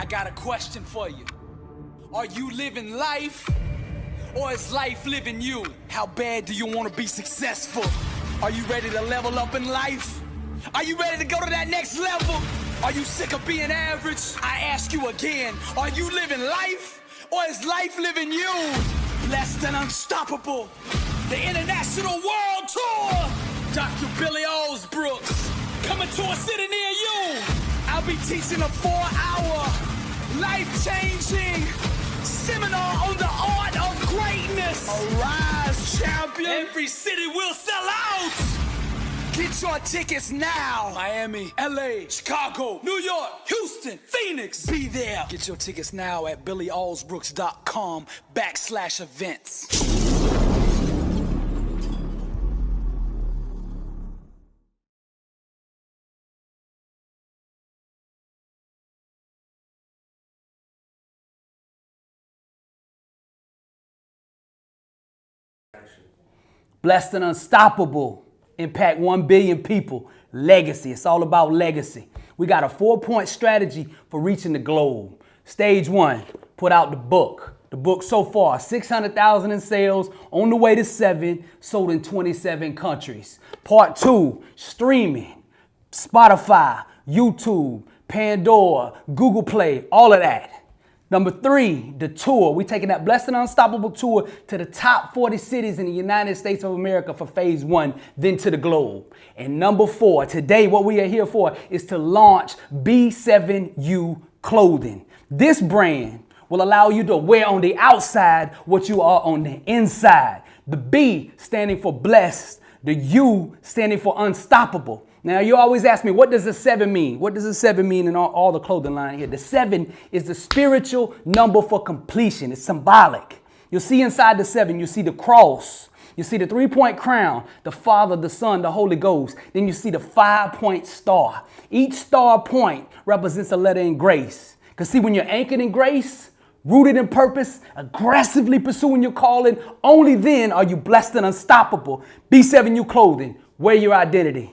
I got a question for you. Are you living life, or is life living you? How bad do you want to be successful? Are you ready to level up in life? Are you ready to go to that next level? Are you sick of being average? I ask you again, are you living life, or is life living you? Blessed and unstoppable, the international world tour. Dr. Billy Alsbrooks, coming to a city near you. I'll be teaching a 4-hour, life-changing seminar on the art of greatness. Arise, champion. Every city will sell out. Get your tickets now. Miami, LA, Chicago, New York, Houston, Phoenix. Be there. Get your tickets now at billyalsbrooks.com/events. Blessed and unstoppable. Impact 1 billion people. Legacy. It's all about legacy. We got a 4-point strategy for reaching the globe. Stage 1, put out the book. The book so far, 600,000 in sales, on the way to 7, sold in 27 countries. Part 2, streaming. Spotify, YouTube, Pandora, Google Play, all of that. Number 3, the tour. We're taking that Blessed and Unstoppable tour to the top 40 cities in the United States of America for phase 1, then to the globe. And number 4, today what we are here for is to launch B7U clothing. This brand will allow you to wear on the outside what you are on the inside. The B standing for blessed, the U standing for unstoppable. Now, you always ask me, what does the 7 mean? What does the 7 mean in all the clothing line here? The 7 is the spiritual number for completion. It's symbolic. You'll see inside the 7, you see the cross. You see the 3-point crown, the Father, the Son, the Holy Ghost. Then you see the 5-point star. Each star point represents a letter in grace. Because see, when you're anchored in grace, rooted in purpose, aggressively pursuing your calling, only then are you blessed and unstoppable. B7U clothing, wear your identity.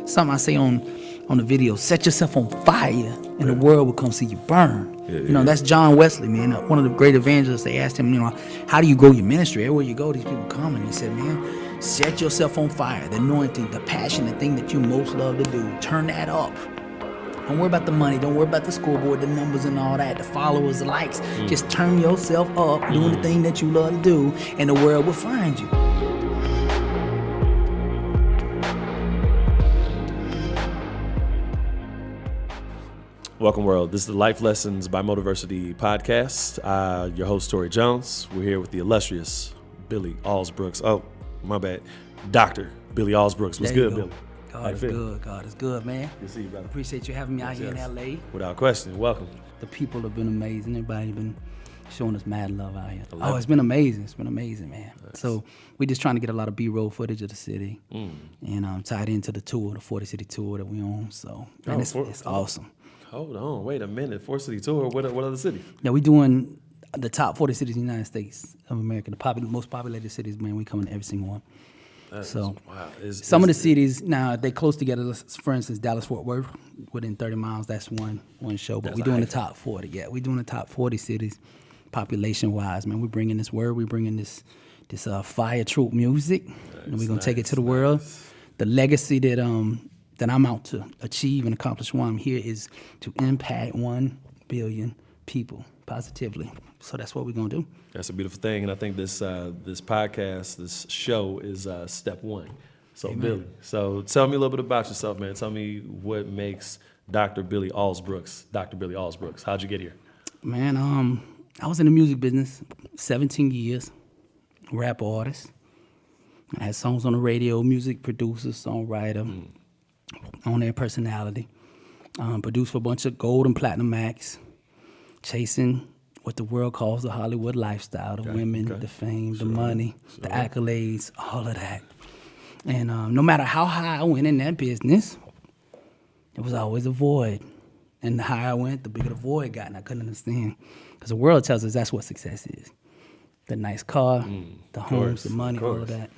Something I say on the video, set yourself on fire and the world will come see you burn. You know, that's John Wesley, man. One of the great evangelists. They asked him, how do you grow your ministry? Everywhere you go, these people come, and he said, man, set yourself on fire. The anointing, the passion, the thing that you most love to do, turn that up. Don't worry about the money. Don't worry about the scoreboard, the numbers and all that, the followers, the likes. Just turn yourself up, doing the thing that you love to do, and the world will find you. Welcome, world. This is the Life Lessons by Motiversity podcast. Your host, Torrie Jones. We're here with the illustrious Billy Alsbrooks. Oh, my bad. Dr. Billy Alsbrooks. What's good, Billy? God is good. God is good, man. Good to see you, brother. Appreciate you having me out here in LA. Without question. Welcome. The people have been amazing. Everybody's been showing us mad love out here. Oh, it's been amazing. It's been amazing, man. Nice. So we're just trying to get a lot of B-roll footage of the city and tied into the tour, the 40 city tour that we own. So man, it's awesome. Hold on, wait a minute. 4-city tour. What other city? Yeah, we're doing the top 40 cities in the United States of America, the most populated cities. Man, we coming to every single one. Wow. Some of the cities now they close together. For instance, Dallas-Fort Worth, within 30 miles. That's one show. But we're doing the top 40. Yeah, we're doing the top 40 cities, population-wise. Man, we're bringing this word. We're bringing this fire troop music, and we're gonna take it to the world. The legacy that I'm out to achieve and accomplish while I'm here is to impact 1 billion people positively. So that's what we're gonna do. That's a beautiful thing, and I think this podcast, this show is step 1. So Amen. Billy, so tell me a little bit about yourself, man. Tell me what makes Dr. Billy Alsbrooks, Dr. Billy Alsbrooks. How'd you get here? Man, I was in the music business 17 years, rap artist. I had songs on the radio, music producer, songwriter. On-air personality, produced for a bunch of gold and platinum acts, chasing what the world calls the Hollywood lifestyle, the women, the fame, the money, the accolades, all of that. And no matter how high I went in that business, there was always a void. And the higher I went, the bigger the void got, and I couldn't understand. Because the world tells us that's what success is. The nice car, the homes, the money, all of that.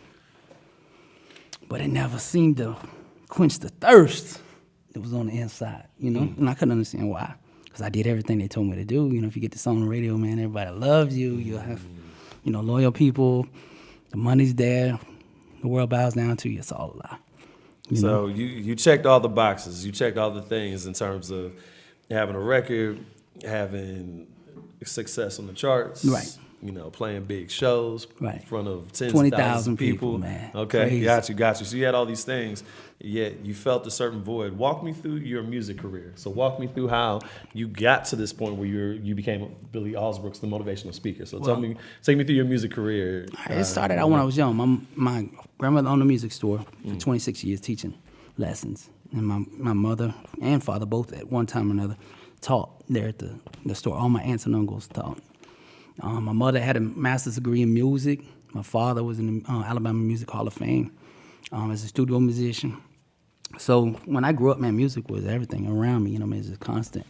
but it never seemed to quench the thirst that was on the inside, you know? And I couldn't understand why, because I did everything they told me to do. You know, if you get the song on the radio, man, everybody loves you. You'll have, you know, loyal people. The money's there. The world bows down to you. It's all a lie. So you checked all the boxes. You checked all the things in terms of having a record, having success on the charts. Right. You know, playing big shows in front of 20,000 people. Man. Okay, Crazy. got you. So you had all these things, yet you felt a certain void. Walk me through your music career. So walk me through how you got to this point where you became Billy Alsbrooks, the motivational speaker. So take me through your music career. It started out when I was young. My grandmother owned a music store for 26 years teaching lessons. And my mother and father both at one time or another taught there at the store. All my aunts and uncles taught. My mother had a master's degree in music. My father was in the Alabama Music Hall of Fame as a studio musician. So when I grew up, man, music was everything around me. You know, man, it's just constant.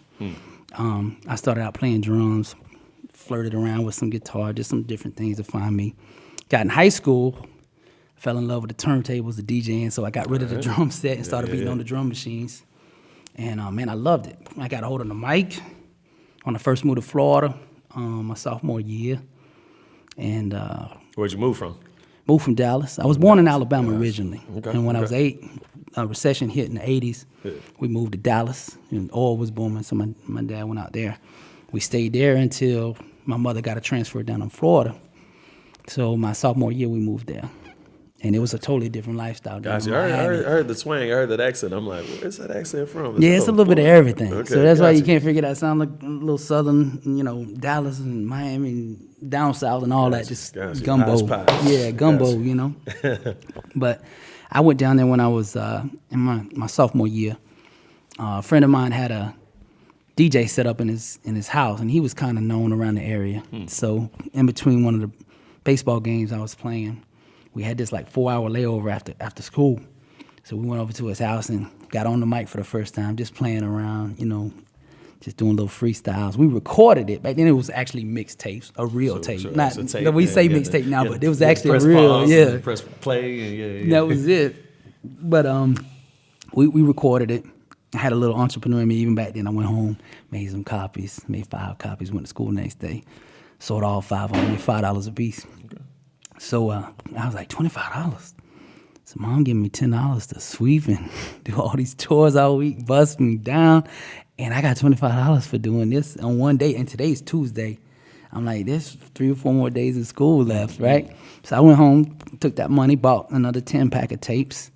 I started out playing drums, flirted around with some guitar, just some different things to find me. Got in high school, fell in love with the turntables, the DJing, so I got rid of the drum set and started beating on the drum machines. And, man, I loved it. I got a hold of the mic when I first moved to Florida. My sophomore year, and Where'd you move from? Moved from Dallas. I was born in Alabama originally, Okay. and when I was 8, a recession hit in the 80s. We moved to Dallas, and oil was booming, so my dad went out there. We stayed there until my mother got a transfer down in Florida. So my sophomore year, we moved there. And it was a totally different lifestyle. Gotcha. I heard the twang. I heard that accent. I'm like, where's that accent from? It's a little bit of everything. Okay, so that's why you can't figure that sound like a little southern, you know, Dallas and Miami and down south and all that. Just gumbo. Yeah, gumbo, you know. But I went down there when I was in my sophomore year. A friend of mine had a DJ set up in his house, and he was kind of known around the area. So in between one of the baseball games I was playing, we had this like 4-hour layover after school. So we went over to his house and got on the mic for the first time, just playing around, you know, just doing little freestyles. We recorded it. Back then it was actually mixtapes, a real tape. Sure. Not, Tape, we say mixtape now, but it was actually press a real, pause, press play, That was it. But we recorded it. I had a little entrepreneur in me even back then. I went home, made some copies, made 5 copies, went to school the next day, sold all 5 of them, made $5 a piece. Okay. So I was like, $25? So mom gave me $10 to sweep and do all these chores all week, bust me down. And I got $25 for doing this on one day. And today's Tuesday. I'm like, there's 3 or 4 more days of school left, right? So I went home, took that money, bought another 10-pack of tapes,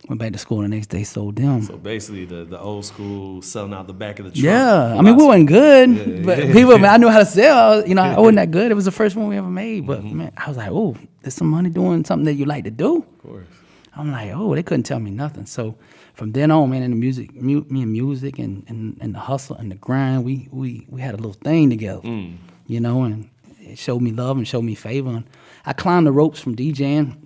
went back to school the next day, sold them. So basically the old school selling out the back of the truck. Yeah. I mean, we weren't good, but people, man, I knew how to sell. You know, I wasn't that good. It was the first one we ever made. But, man, I was like, oh, there's some money doing something that you like to do. Of course. I'm like, oh, they couldn't tell me nothing. So from then on, man, in the music, me and music and the hustle and the grind, we had a little thing together, you know, and it showed me love and showed me favor. And I climbed the ropes from DJing.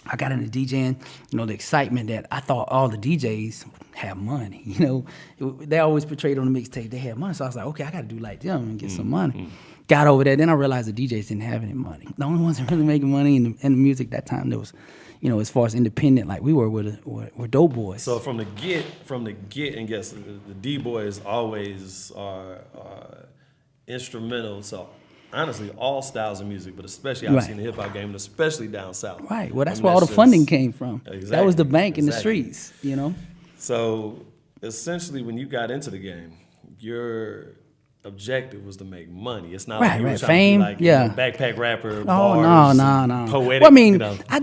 I got into DJing, you know, the excitement that I thought all the DJs had money, you know. They always portrayed on the mixtape they had money. So I was like, okay, I got to do like them and get some money. Got over there. Then I realized the DJs didn't have any money. The only ones that really making money in the music that time, there was, you know, as far as independent, like we were dope boys. So from the get, and guess the D boys always are instrumental. So honestly, all styles of music, but especially obviously in the hip hop game, and especially down south. Right. Well, that's where all the funding came from. Exactly. That was the bank in the streets, you know. So essentially, when you got into the game, your objective was to make money. It's not like you were trying fame, to be like backpack rapper, bars, no. Poetic. Well, I mean, you know. I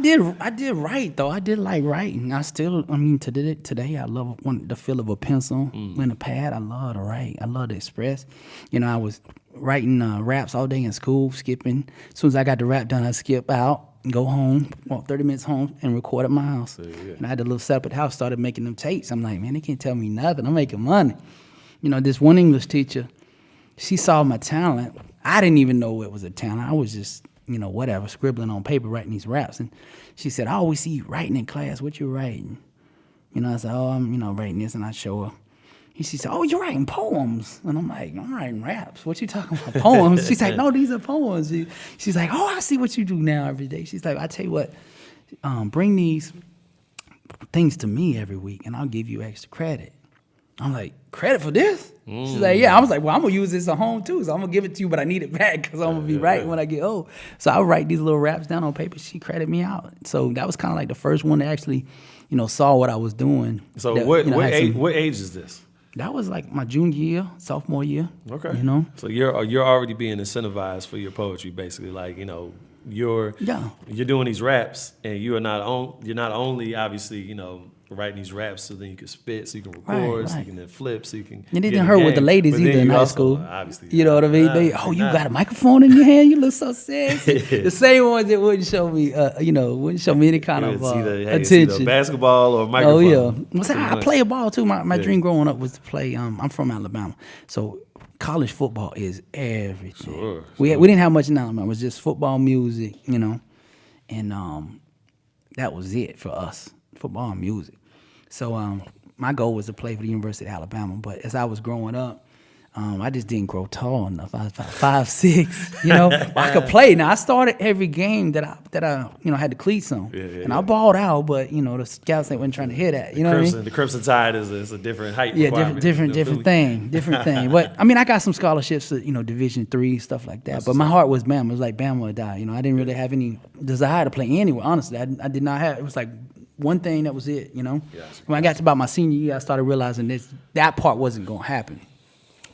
did write though. I did like writing. Today I love the feel of a pencil and a pad. I love to write. I love to express. You know, I was writing raps all day in school, skipping. As soon as I got the rap done, I'd skip out and go home, walk 30 minutes home, and record at my house. And I had a little separate house, started making them tapes. I'm like, man, they can't tell me nothing. I'm making money. You know, this one English teacher, she saw my talent. I didn't even know it was a talent. I was just, you know, whatever, scribbling on paper, writing these raps. And she said, I always see you writing in class. What you writing? You know, I said, oh, I'm, writing this. And I show her. And she said, oh, you're writing poems. And I'm like, I'm writing raps. What you talking about, poems? She's like, no, these are poems. She's like, oh, I see what you do now every day. She's like, I tell you what, bring these things to me every week, and I'll give you extra credit. I'm like, credit for this? She's like, yeah. I was like, well, I'm gonna use this at home too, so I'm gonna give it to you, but I need it back because I'm gonna be writing when I get old. So I would write these little raps down on paper. She credited me out. So that was kind of like the first one that actually, saw what I was doing. So that, what age is this? That was like my junior year, sophomore year. Okay. So you're already being incentivized for your poetry, basically. Like, you're doing these raps, and you're not only obviously writing these raps so then you can spit, so you can record, so you can then flip, so you can. And it didn't hurt with the ladies either in high school. Obviously, you know what I mean? You got a microphone in your hand. You look so sexy. The same ones that wouldn't show me, wouldn't show me any kind of attention. See the basketball or microphone. Oh yeah, I play a ball too. My dream growing up was to play. I'm from Alabama, so college football is everything. Sure. We didn't have much in Alabama. It was just football, music, and that was it for us. Football and music. So my goal was to play for the University of Alabama, but as I was growing up, I just didn't grow tall enough. I was about 5'6", I could play. Now I started every game that I had the cleats on, and I balled out. But the scouts wasn't trying to hear that. You know what I mean? The Crimson Tide is a different height. Yeah, different thing. But I mean, I got some scholarships to Division III, stuff like that. But my heart was Bama. It was like Bama or die. I didn't really have any desire to play anywhere. Honestly, I did not have. It was like one thing, that was it. When I got to about my senior year, I started realizing that part wasn't gonna happen.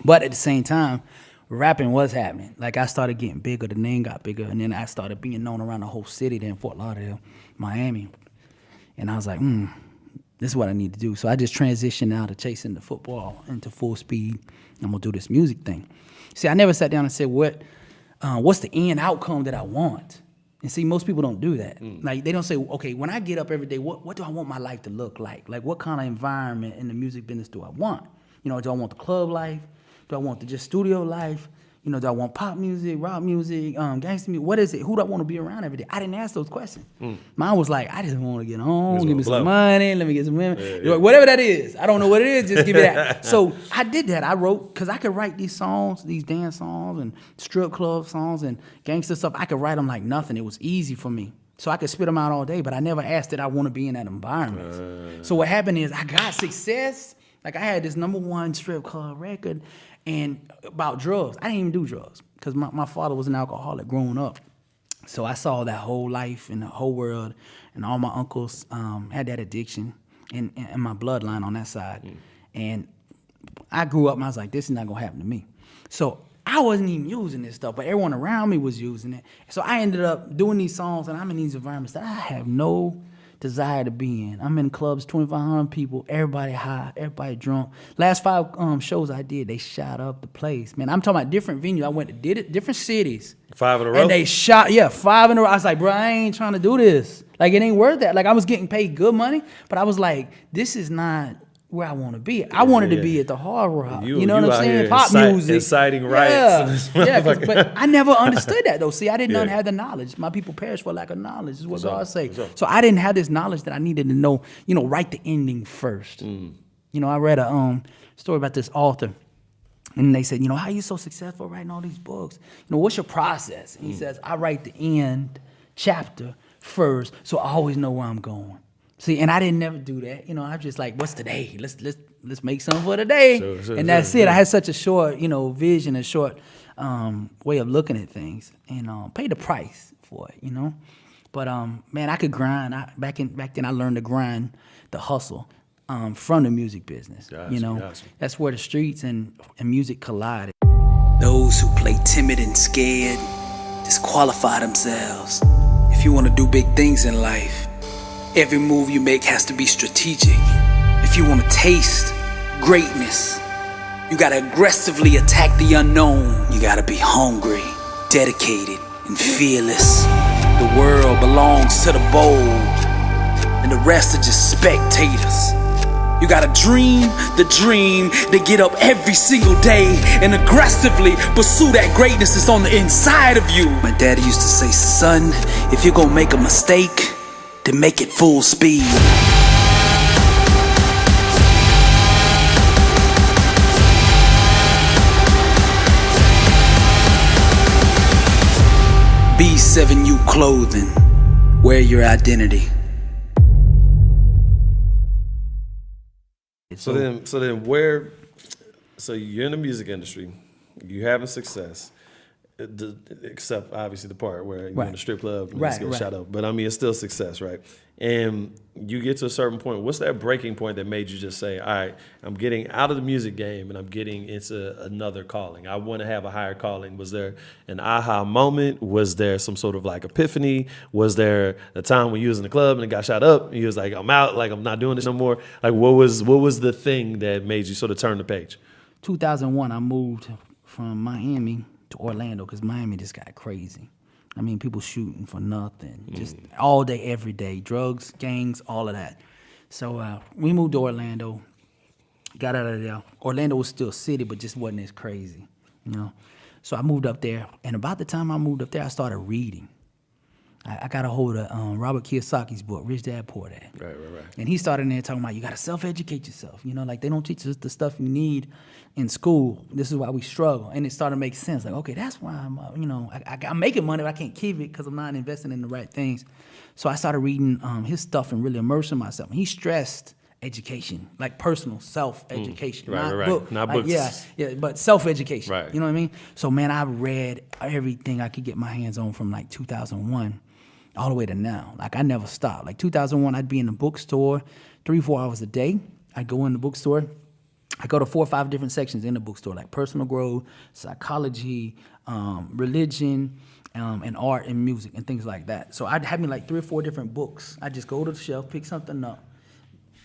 But at the same time, rapping was happening. Like I started getting bigger, the name got bigger, and then I started being known around the whole city, then Fort Lauderdale, Miami. And I was like, this is what I need to do. So I just transitioned out of chasing the football into full speed. I'm gonna do this music thing. See, I never sat down and said, what's the end outcome that I want? And see, most people don't do that. Like they don't say, okay, when I get up every day, what do I want my life to look like? Like what kind of environment in the music business do I want? Do I want the club life? Do I want the just studio life? Do I want pop music, rock music, gangster music? What is it? Who do I want to be around every day? I didn't ask those questions. Mine was like, I just want to get home, give me some money, let me get some women. Yeah. Whatever that is. I don't know what it is, just give me that. So I did that. I wrote, because I could write these songs, these dance songs and strip club songs and gangster stuff. I could write them like nothing. It was easy for me. So I could spit them out all day, but I never asked that I want to be in that environment. So what happened is I got success. Like I had this #1 strip club record and about drugs. I didn't even do drugs because my father was an alcoholic growing up. So I saw that whole life and the whole world, and all my uncles had that addiction and my bloodline on that side. And I grew up and I was like, this is not gonna happen to me. So I wasn't even using this stuff, but everyone around me was using it. So I ended up doing these songs, and I'm in these environments that I have no desire to be in. I'm in clubs, 2,500 people, everybody high, everybody drunk. Last 5 shows I did, they shot up the place. Man, I'm talking about different venues. I went to different cities. 5 in a row? And they shot, 5 in a row. I was like, bro, I ain't trying to do this. Like, it ain't worth that. Like, I was getting paid good money, but I was like, this is not where I want to be. I wanted to be at the Hard Rock. You know what I'm saying? Pop music. Inciting riots. But I never understood that though. See, I didn't have the knowledge. My people perish for lack of knowledge, is what God say. So I didn't have this knowledge that I needed to know, write the ending first. I read a story about this author. And they said, how are you so successful writing all these books? What's your process? And he says, I write the end chapter first, so I always know where I'm going. See, and I didn't never do that. I'm just like, what's today? Let's make something for today. And that's it. I had such a short, vision, a short way of looking at things, and paid the price for it, But man, I could grind. Back then, I learned to grind, the hustle, from the music business. Gotcha. That's where the streets and music collided. Those who play timid and scared disqualify themselves. If you want to do big things in life, every move you make has to be strategic. If you want to taste greatness, you gotta aggressively attack the unknown. You gotta be hungry, dedicated, and fearless. The world belongs to the bold, and the rest are just spectators. You gotta dream the dream, then get up every single day and aggressively pursue that greatness that's on the inside of you. My daddy used to say, son, if you're gonna make a mistake, to make it full speed. B7U clothing, wear your identity. So then where? So you're in the music industry, you having success, except obviously the part where you're in the strip club and get shot up. But I mean, it's still success, right? And you get to a certain point. What's that breaking point that made you just say, all right, I'm getting out of the music game and I'm getting into another calling. I want to have a higher calling. Was there an aha moment? Was there some sort of like epiphany? Was there a time when you was in the club and it got shot up and you was like, I'm out, like I'm not doing this no more? Like what was the thing that made you sort of turn the page? 2001, I moved from Miami to Orlando because Miami just got crazy. I mean, people shooting for nothing, just all day, every day, drugs, gangs, all of that. So we moved to Orlando, got out of there. Orlando was still a city, but just wasn't as crazy, you know. So I moved up there, and about the time I moved up there, I started reading. I got a hold of Robert Kiyosaki's book, Rich Dad, Poor Dad. Right. And he started in there talking about you got to self-educate yourself. You know, like they don't teach us the stuff you need in school. This is why we struggle. And it started to make sense. Like, okay, that's why I'm, I'm making money, but I can't keep it because I'm not investing in the right things. So I started reading his stuff and really immersing myself. And he stressed education, like personal self-education. Not books. Yeah, but self-education. Right. You know what I mean? So, man, I read everything I could get my hands on from like 2001 all the way to now. Like, I never stopped. Like, 2001, I'd be in the bookstore 3-4 hours a day. I'd go in the bookstore. I go to 4 or 5 different sections in the bookstore, like personal growth, psychology, religion, and art and music and things like that. So I'd have me like 3 or 4 different books. I'd just go to the shelf, pick something up,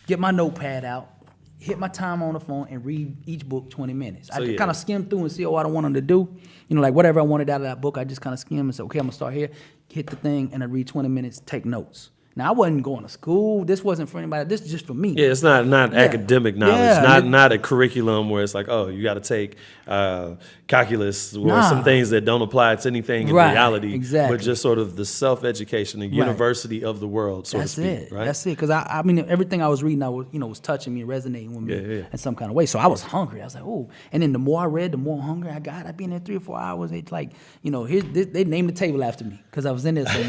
get my notepad out, hit my time on the phone, and read each book 20 minutes. I kind of skim through and see what I wanted to do. You know, like whatever I wanted out of that book, I just kind of skim and say, okay, I'm going to start here, hit the thing, and I read 20 minutes, take notes. Now, I wasn't going to school. This wasn't for anybody. This is just for me. Yeah, it's not academic knowledge, not a curriculum where it's like, oh, you got to take calculus or some things that don't apply to anything in reality. Exactly. But just sort of the self-education, the university of the world, so to speak. Right? That's it. Because I mean, everything I was reading, was touching me and resonating with me in some kind of way. So I was hungry. I was like, oh. And then the more I read, the more hungry I got. I'd be in there 3 or 4 hours. They'd like, they named the table after me because I was in there so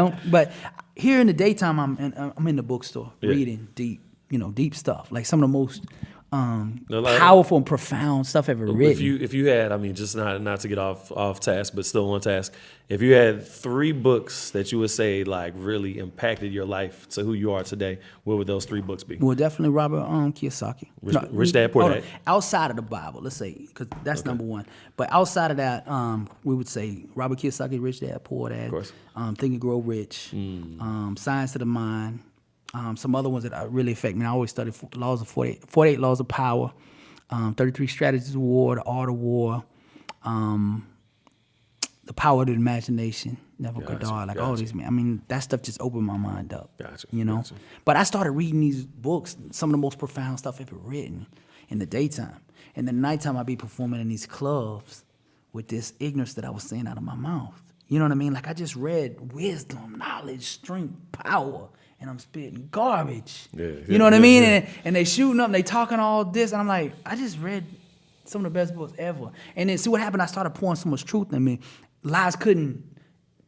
much. But here in the daytime, I'm in the bookstore reading deep stuff, like some of the most powerful and profound stuff ever written. If you had, I mean, just not to get off task, but still on task. If you had 3 books that you would say like really impacted your life to who you are today, what would those 3 books be? Well, definitely Robert Kiyosaki. Rich Dad, Poor Dad. Outside of the Bible, let's say, because that's number one. But outside of that, we would say Robert Kiyosaki, Rich Dad, Poor Dad. Of course. Think and Grow Rich. Science of the Mind. Some other ones that really affect me. I always studied laws of 48 Laws of Power, 33 Strategies of War, The Art of War, The Power of the Imagination, Never Could Die, all these, man. I mean, that stuff just opened my mind up. Gotcha. But I started reading these books, some of the most profound stuff ever written in the daytime. And then nighttime, I'd be performing in these clubs with this ignorance that I was saying out of my mouth. You know what I mean? Like, I just read wisdom, knowledge, strength, power, and I'm spitting garbage. You know what I mean? And they shooting up, and they talking all this, and I'm like, I just read some of the best books ever. And then see what happened? I started pouring so much truth in me. Lies couldn't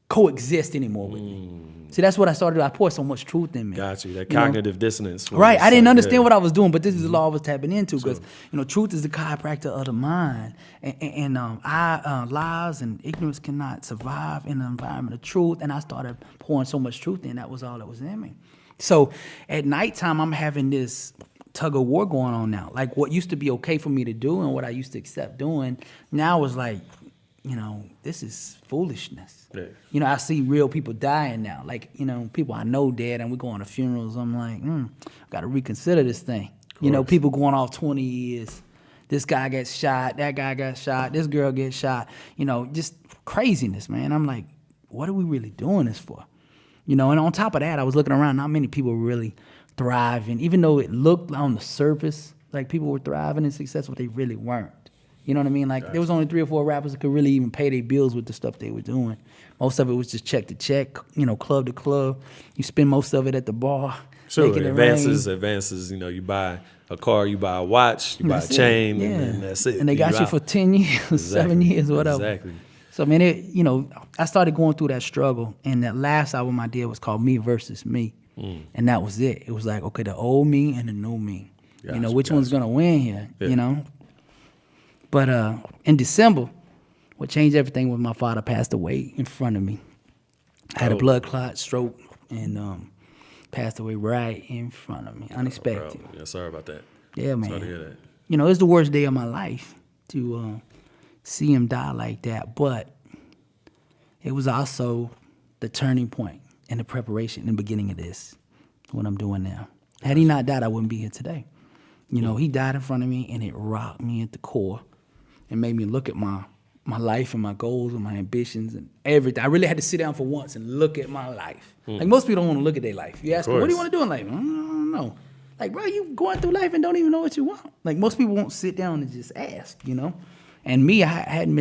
coexist anymore with me. See, that's what I started. I poured so much truth in me. Got you. That cognitive dissonance. Right. I didn't understand what I was doing, but this is the law I was tapping into because, truth is the chiropractor of the mind. And lies and ignorance cannot survive in an environment of truth. And I started pouring so much truth in. That was all that was in me. So at nighttime, I'm having this tug of war going on now. Like what used to be okay for me to do and what I used to accept doing now is like, this is foolishness. Yeah. I see real people dying now. Like, people I know dead and we go on to funerals. I'm like, got to reconsider this thing. People going off 20 years. This guy gets shot. That guy got shot. This girl gets shot. Just craziness, man. I'm like, what are we really doing this for? And on top of that, I was looking around. Not many people were really thriving. Even though it looked on the surface like people were thriving and successful, they really weren't. You know what I mean? Like, there was only 3 or 4 rappers that could really even pay their bills with the stuff they were doing. Most of it was just check to check, club to club. You spend most of it at the bar. Sure, advances. You buy a car, you buy a watch, you buy a chain, and that's it. And they got you for 10 years, 7 years, whatever. Exactly. So, man, I started going through that struggle, and that last album I did was called Me Versus Me. And that was it. It was like, okay, the old me and the new me. Which one's gonna win here, Yeah. But in December, what changed everything was my father passed away in front of me. I had a blood clot, stroke, and passed away right in front of me, unexpected. Yeah, sorry about that. Yeah, man. Sorry to hear that. It was the worst day of my life to see him die like that, but it was also the turning point and the preparation in the beginning of this, what I'm doing now. Had he not died, I wouldn't be here today. He died in front of me, and it rocked me at the core and made me look at my life and my goals and my ambitions and everything. I really had to sit down for once and look at my life. Like, most people don't want to look at their life. You ask them, what do you want to do in life? I don't know. Like, bro, you going through life and don't even know what you want. Like, most people won't sit down and just ask, And me, I hadn't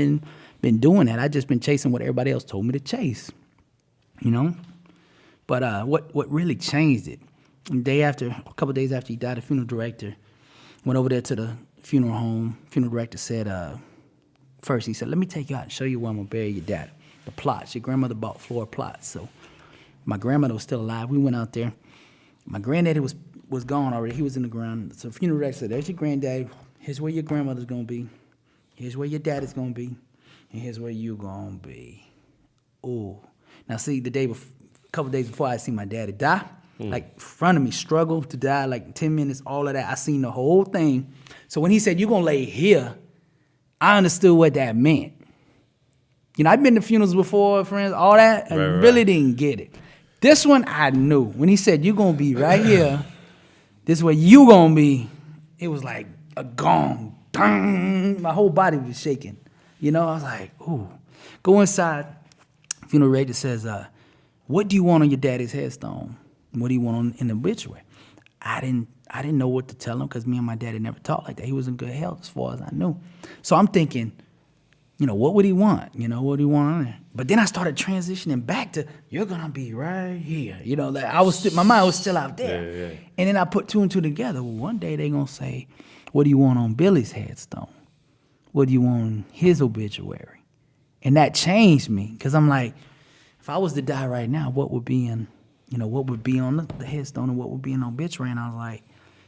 been doing that. I just been chasing what everybody else told me to chase, But what really changed it, a couple of days after he died, the funeral director went over there to the funeral home. Funeral director said, first he said, let me take you out and show you where I'm going to bury your dad. The plots. Your grandmother bought floor plots. So my grandmother was still alive. We went out there. My granddaddy was gone already. He was in the ground. So the funeral director said, there's your granddaddy. Here's where your grandmother's going to be. Here's where your dad is going to be. And here's where you're going to be. Oh. Now, see, a couple days before I seen my daddy die, like in front of me, struggle to die, like 10 minutes, all of that. I seen the whole thing. So when he said, you're going to lay here, I understood what that meant. I've been to funerals before, friends, all that, and really didn't get it. This one, I knew. When he said, you're going to be right here, this is where you going to be, it was like a gong. Dang. My whole body was shaking. I was like, ooh. Go inside. Funeral director says, what do you want on your daddy's headstone? What do you want in the obituary? I didn't know what to tell him because me and my daddy never talked like that. He was in good health as far as I knew. So I'm thinking, what would he want? What do you want on there? But then I started transitioning back to, you're going to be right here. Like my mind was still out there. Yeah. And then I put two and two together. Well, one day they're going to say, what do you want on Billy's headstone? What do you want on his obituary? And that changed me because I'm like, if I was to die right now, what would be on the headstone and what would be in the obituary? And I was like,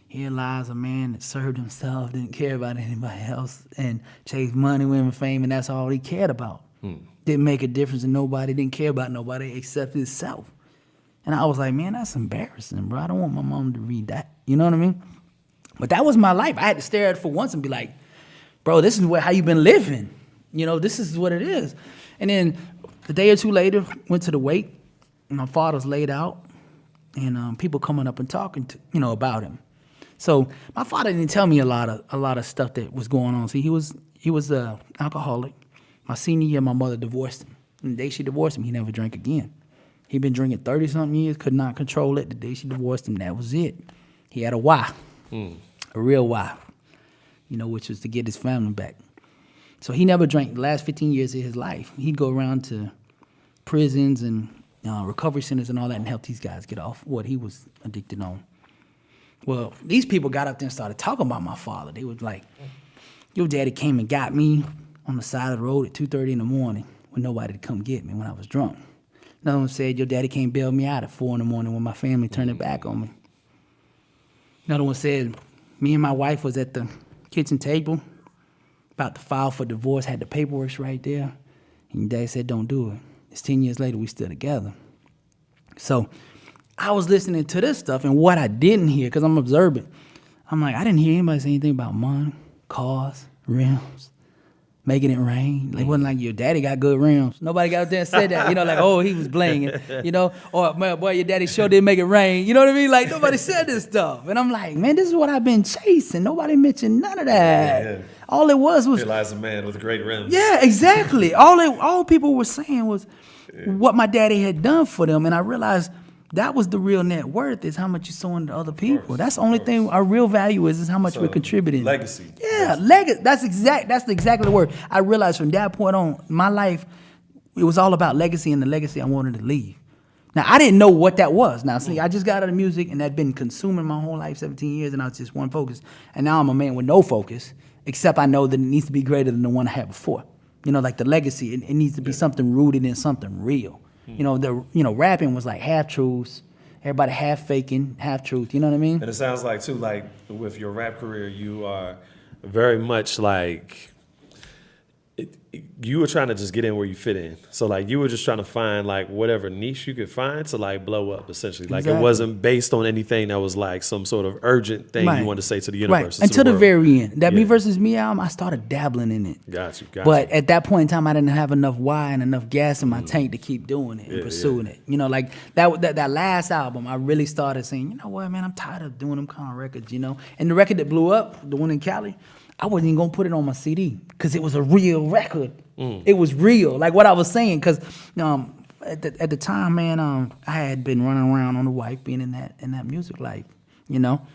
here lies a man that served himself, didn't care about anybody else, and chased money, women, fame, and that's all he cared about. Didn't make a difference in nobody, didn't care about nobody except himself. And I was like, man, that's embarrassing, bro. I don't want my mom to read that. You know what I mean? But that was my life. I had to stare at it for once and be like, bro, this is how you been living. This is what it is. And then a day or two later, went to the wake. My father's laid out, and people coming up and talking to about him. So my father didn't tell me a lot of stuff that was going on. See, he was a alcoholic. My senior year, my mother divorced him. And the day she divorced him, he never drank again. He'd been drinking 30-something years, could not control it. The day she divorced him, that was it. He had a wife, a real wife, which was to get his family back. So he never drank the last 15 years of his life. He'd go around to prisons and recovery centers and all that and help these guys get off what he was addicted on. Well, these people got up there and started talking about my father. They was like, your daddy came and got me on the side of the road at 2:30 in the morning when nobody would come get me when I was drunk. Another one said, your daddy came bail me out at 4 in the morning when my family turned their back on me. Another one said, me and my wife was at the kitchen table about to file for divorce, had the paperwork right there, and your daddy said, don't do it. It's 10 years later, we still together. So I was listening to this stuff, and what I didn't hear, because I'm observant, I'm like, I didn't hear anybody say anything about money, cars, rims, making it rain. Like, it wasn't like your daddy got good rims. Nobody got up there and said that, like, oh, he was blinging, or, man, boy, your daddy sure did make it rain. You know what I mean? Like, nobody said this stuff. And I'm like, man, this is what I've been chasing. Nobody mentioned none of that. Yeah. All it was here lies a man with great rims. Yeah, exactly. All people were saying was what my daddy had done for them, and I realized that was the real net worth, is how much you're sowing to other people. That's the only thing our real value is how much we're contributing. Legacy. Yeah, legacy. That's exactly the word. I realized from that point on, my life, it was all about legacy and the legacy I wanted to leave. Now, I didn't know what that was. Now, see, I just got out of music, and that'd been consuming my whole life, 17 years, and I was just one focus. And now I'm a man with no focus, except I know that it needs to be greater than the one I had before. Like the legacy, it needs to be something rooted in something real. Rapping was like half truths. It everybody half faking, half truth. You know what I mean? And it sounds like too, like with your rap career, you are very much like you were trying to just get in where you fit in. So like you were just trying to find like whatever niche you could find to like blow up essentially. Like it wasn't based on anything that was like some sort of urgent thing you wanted to say to the universe. Right. Until the very end. That Me Versus Me album, I started dabbling in it. Got you. But at that point in time, I didn't have enough why and enough gas in my tank to keep doing it and pursuing it. You know, like that last album, I really started saying, you know what, man, I'm tired of doing them kind of records, you know. And the record that blew up, the one in Cali, I wasn't even gonna put it on my CD because it was a real record. It was real, like what I was saying. Because at the time, man, I had been running around on the wife, being in that music life, you know.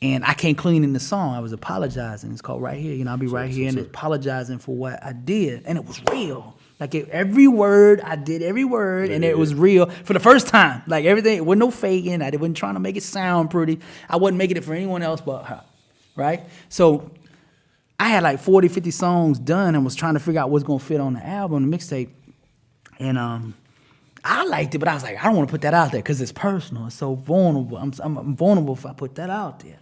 And I came clean in the song. I was apologizing. It's called Right Here. You know, I'll be right here and apologizing for what I did, and it was real. Like every word, I did every word, and it was real for the first time. Like everything, it wasn't no faking. I wasn't trying to make it sound pretty. I wasn't making it for anyone else but her, right? So I had like 40, 50 songs done and was trying to figure out what's going to fit on the album, the mixtape. And I liked it, but I was like, I don't want to put that out there because it's personal. It's so vulnerable. I'm vulnerable if I put that out there.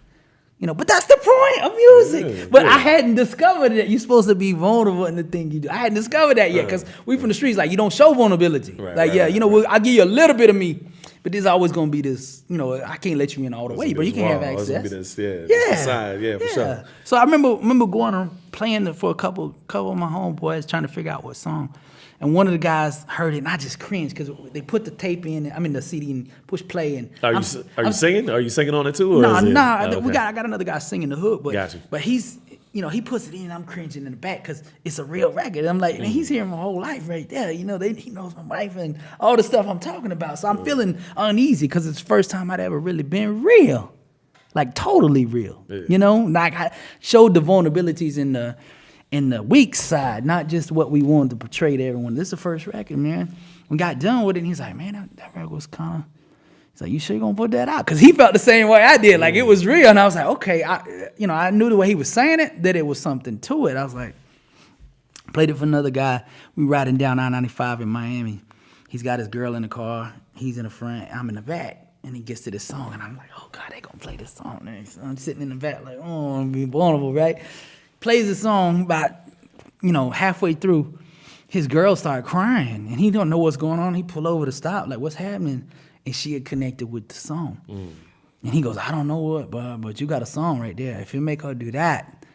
You know, but that's the point of music. But I hadn't discovered that you're supposed to be vulnerable in the thing you do. I hadn't discovered that yet because we from the streets, like, you don't show vulnerability. You know, I'll give you a little bit of me. But there's always gonna be this, you know, I can't let you in all the way, but you can have access. Gonna be this, for sure. So I remember going and playing for a couple of my homeboys trying to figure out what song. And one of the guys heard it, and I just cringed because they put the tape in, the CD, and push play. And are you singing? Are you singing on it too? Or I got another guy singing the hook, but he's, you know, he puts it in, and I'm cringing in the back because it's a real record. I'm like, man, he's hearing my whole life right there. You know, he knows my wife and all the stuff I'm talking about. So I'm feeling uneasy because it's the first time I'd ever really been real, like totally real. You know, like I showed the vulnerabilities in the weak side, not just what we wanted to portray to everyone. This is the first record, man. We got done with it, and he's like, man, that record was kind of. He's like, you sure you gonna put that out? Because he felt the same way I did. Like, it was real. And I was like, okay. I knew the way he was saying it, that it was something to it. I was like, played it for another guy. We riding down I-95 in Miami. He's got his girl in the car. He's in the front. I'm in the back. And he gets to this song. And I'm like, oh, God, they gonna play this song. And I'm sitting in the back like, oh, I'm being vulnerable, right? Plays the song about, halfway through. His girl started crying. And he don't know what's going on. He pull over to stop. Like, what's happening? And she had connected with the song. And he goes, I don't know what, but you got a song right there. If you make her do that,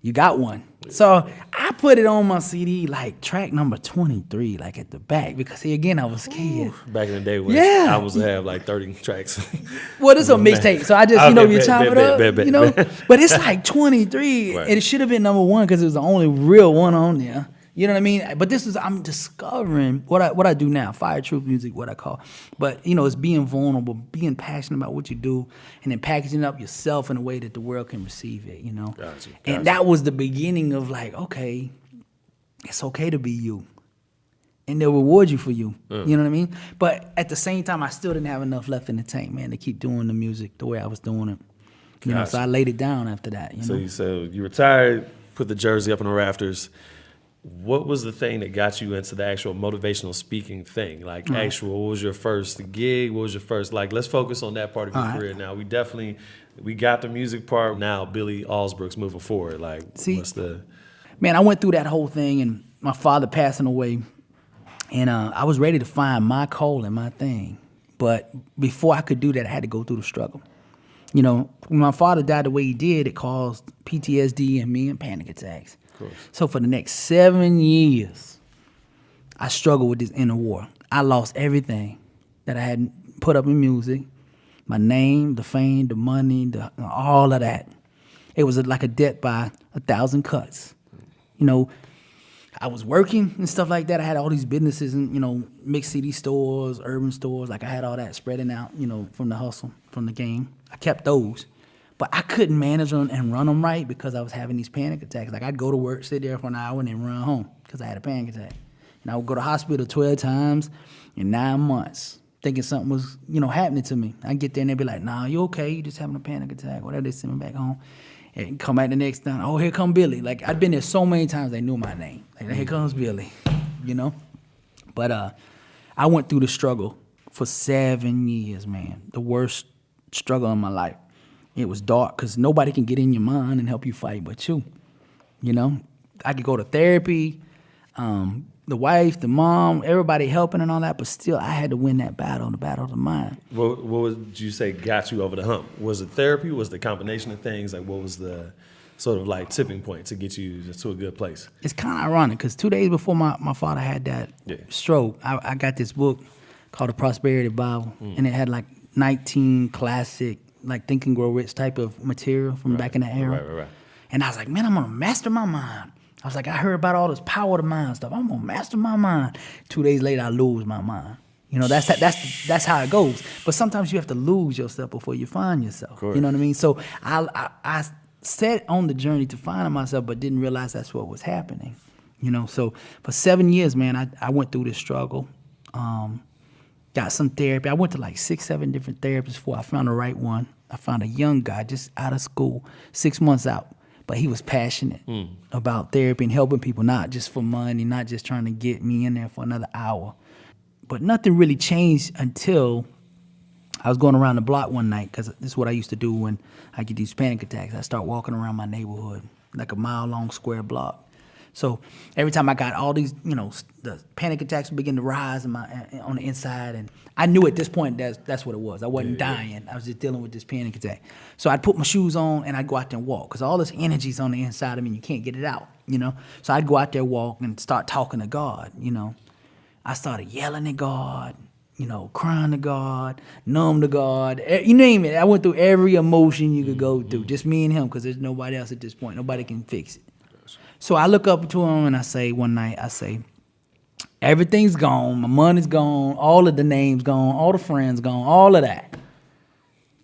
you got one. So I put it on my CD, like track number 23, like at the back, because again, I was scared. Back in the day when albums would have like 30 tracks. Well, this is a mixtape, so I just, you chop it up, But it's like 23, and it should have been number one because it was the only real one on there. You know what I mean? But I'm discovering what I do now, fire truth music, what I call. But, it's being vulnerable, being passionate about what you do, and then packaging up yourself in a way that the world can receive it, Gotcha. And that was the beginning of like, okay, it's okay to be you. And they'll reward you for you. You know what I mean? But at the same time, I still didn't have enough left in the tank, man, to keep doing the music the way I was doing it. You know, so I laid it down after that. So you retired, put the jersey up in the rafters. What was the thing that got you into the actual motivational speaking thing? Like, what was your first gig? What was your first, let's focus on that part of your career now. We got the music part. Now, Billy Alsbrooks moving forward. Man, I went through that whole thing, and my father passing away, and I was ready to find my calling, my thing. But before I could do that, I had to go through the struggle. When my father died the way he did, it caused PTSD in me and panic attacks. So for the next 7 years, I struggled with this inner war. I lost everything that I had put up in music, my name, the fame, the money, all of that. It was like a death by 1,000 cuts. I was working and stuff like that. I had all these businesses and, mixed CD stores, urban stores. Like I had all that spreading out, from the hustle, from the game. I kept those. But I couldn't manage them and run them right because I was having these panic attacks. Like I'd go to work, sit there for an hour, and then run home because I had a panic attack. And I would go to the hospital 12 times in 9 months, thinking something was, happening to me. I'd get there and they'd be like, nah, you okay? You just having a panic attack. Whatever, they send me back home. And come back the next time, oh, here come Billy. Like I'd been there so many times they knew my name. Like, here comes Billy, But I went through the struggle for 7 years, man. The worst struggle in my life. It was dark because nobody can get in your mind and help you fight but you. You know, I could go to therapy, the wife, the mom, everybody helping and all that, but still I had to win that battle, the battle of the mind. What would you say got you over the hump? Was it therapy? Was it the combination of things? Like, what was the sort of like tipping point to get you to a good place? It's kind of ironic because 2 days before my father had that stroke, I got this book called The Prosperity Bible, and it had like 19 classic, like Think and Grow Rich type of material from back in the era. Right. And I was like, man, I'm going to master my mind. I was like, I heard about all this power of the mind stuff. I'm going to master my mind. 2 days later, I lose my mind. You know, that's how it goes. But sometimes you have to lose yourself before you find yourself. You know what I mean? So I set on the journey to finding myself, but didn't realize that's what was happening. You know, so for 7 years, man, I went through this struggle. Got some therapy. I went to like 6, 7 different therapists before I found the right one. I found a young guy just out of school, 6 months out. But he was passionate about therapy and helping people, not just for money, not just trying to get me in there for another hour. But nothing really changed until I was going around the block one night, because this is what I used to do when I get these panic attacks. I start walking around my neighborhood, like a mile-long square block. So every time I got all these, you know, the panic attacks would begin to rise on the inside, and I knew at this point that's what it was. I wasn't dying. I was just dealing with this panic attack. So I'd put my shoes on and I'd go out there and walk, because all this energy's on the inside of me and you can't get it out, you know. So I'd go out there, walk, and start talking to God, you know. I started yelling at God, you know, crying to God, numb to God, you name it. I went through every emotion you could go through, just me and him, because there's nobody else at this point. Nobody can fix it. So I look up to him and I say, one night, everything's gone, my money's gone, all of the names gone, all the friends gone, all of that.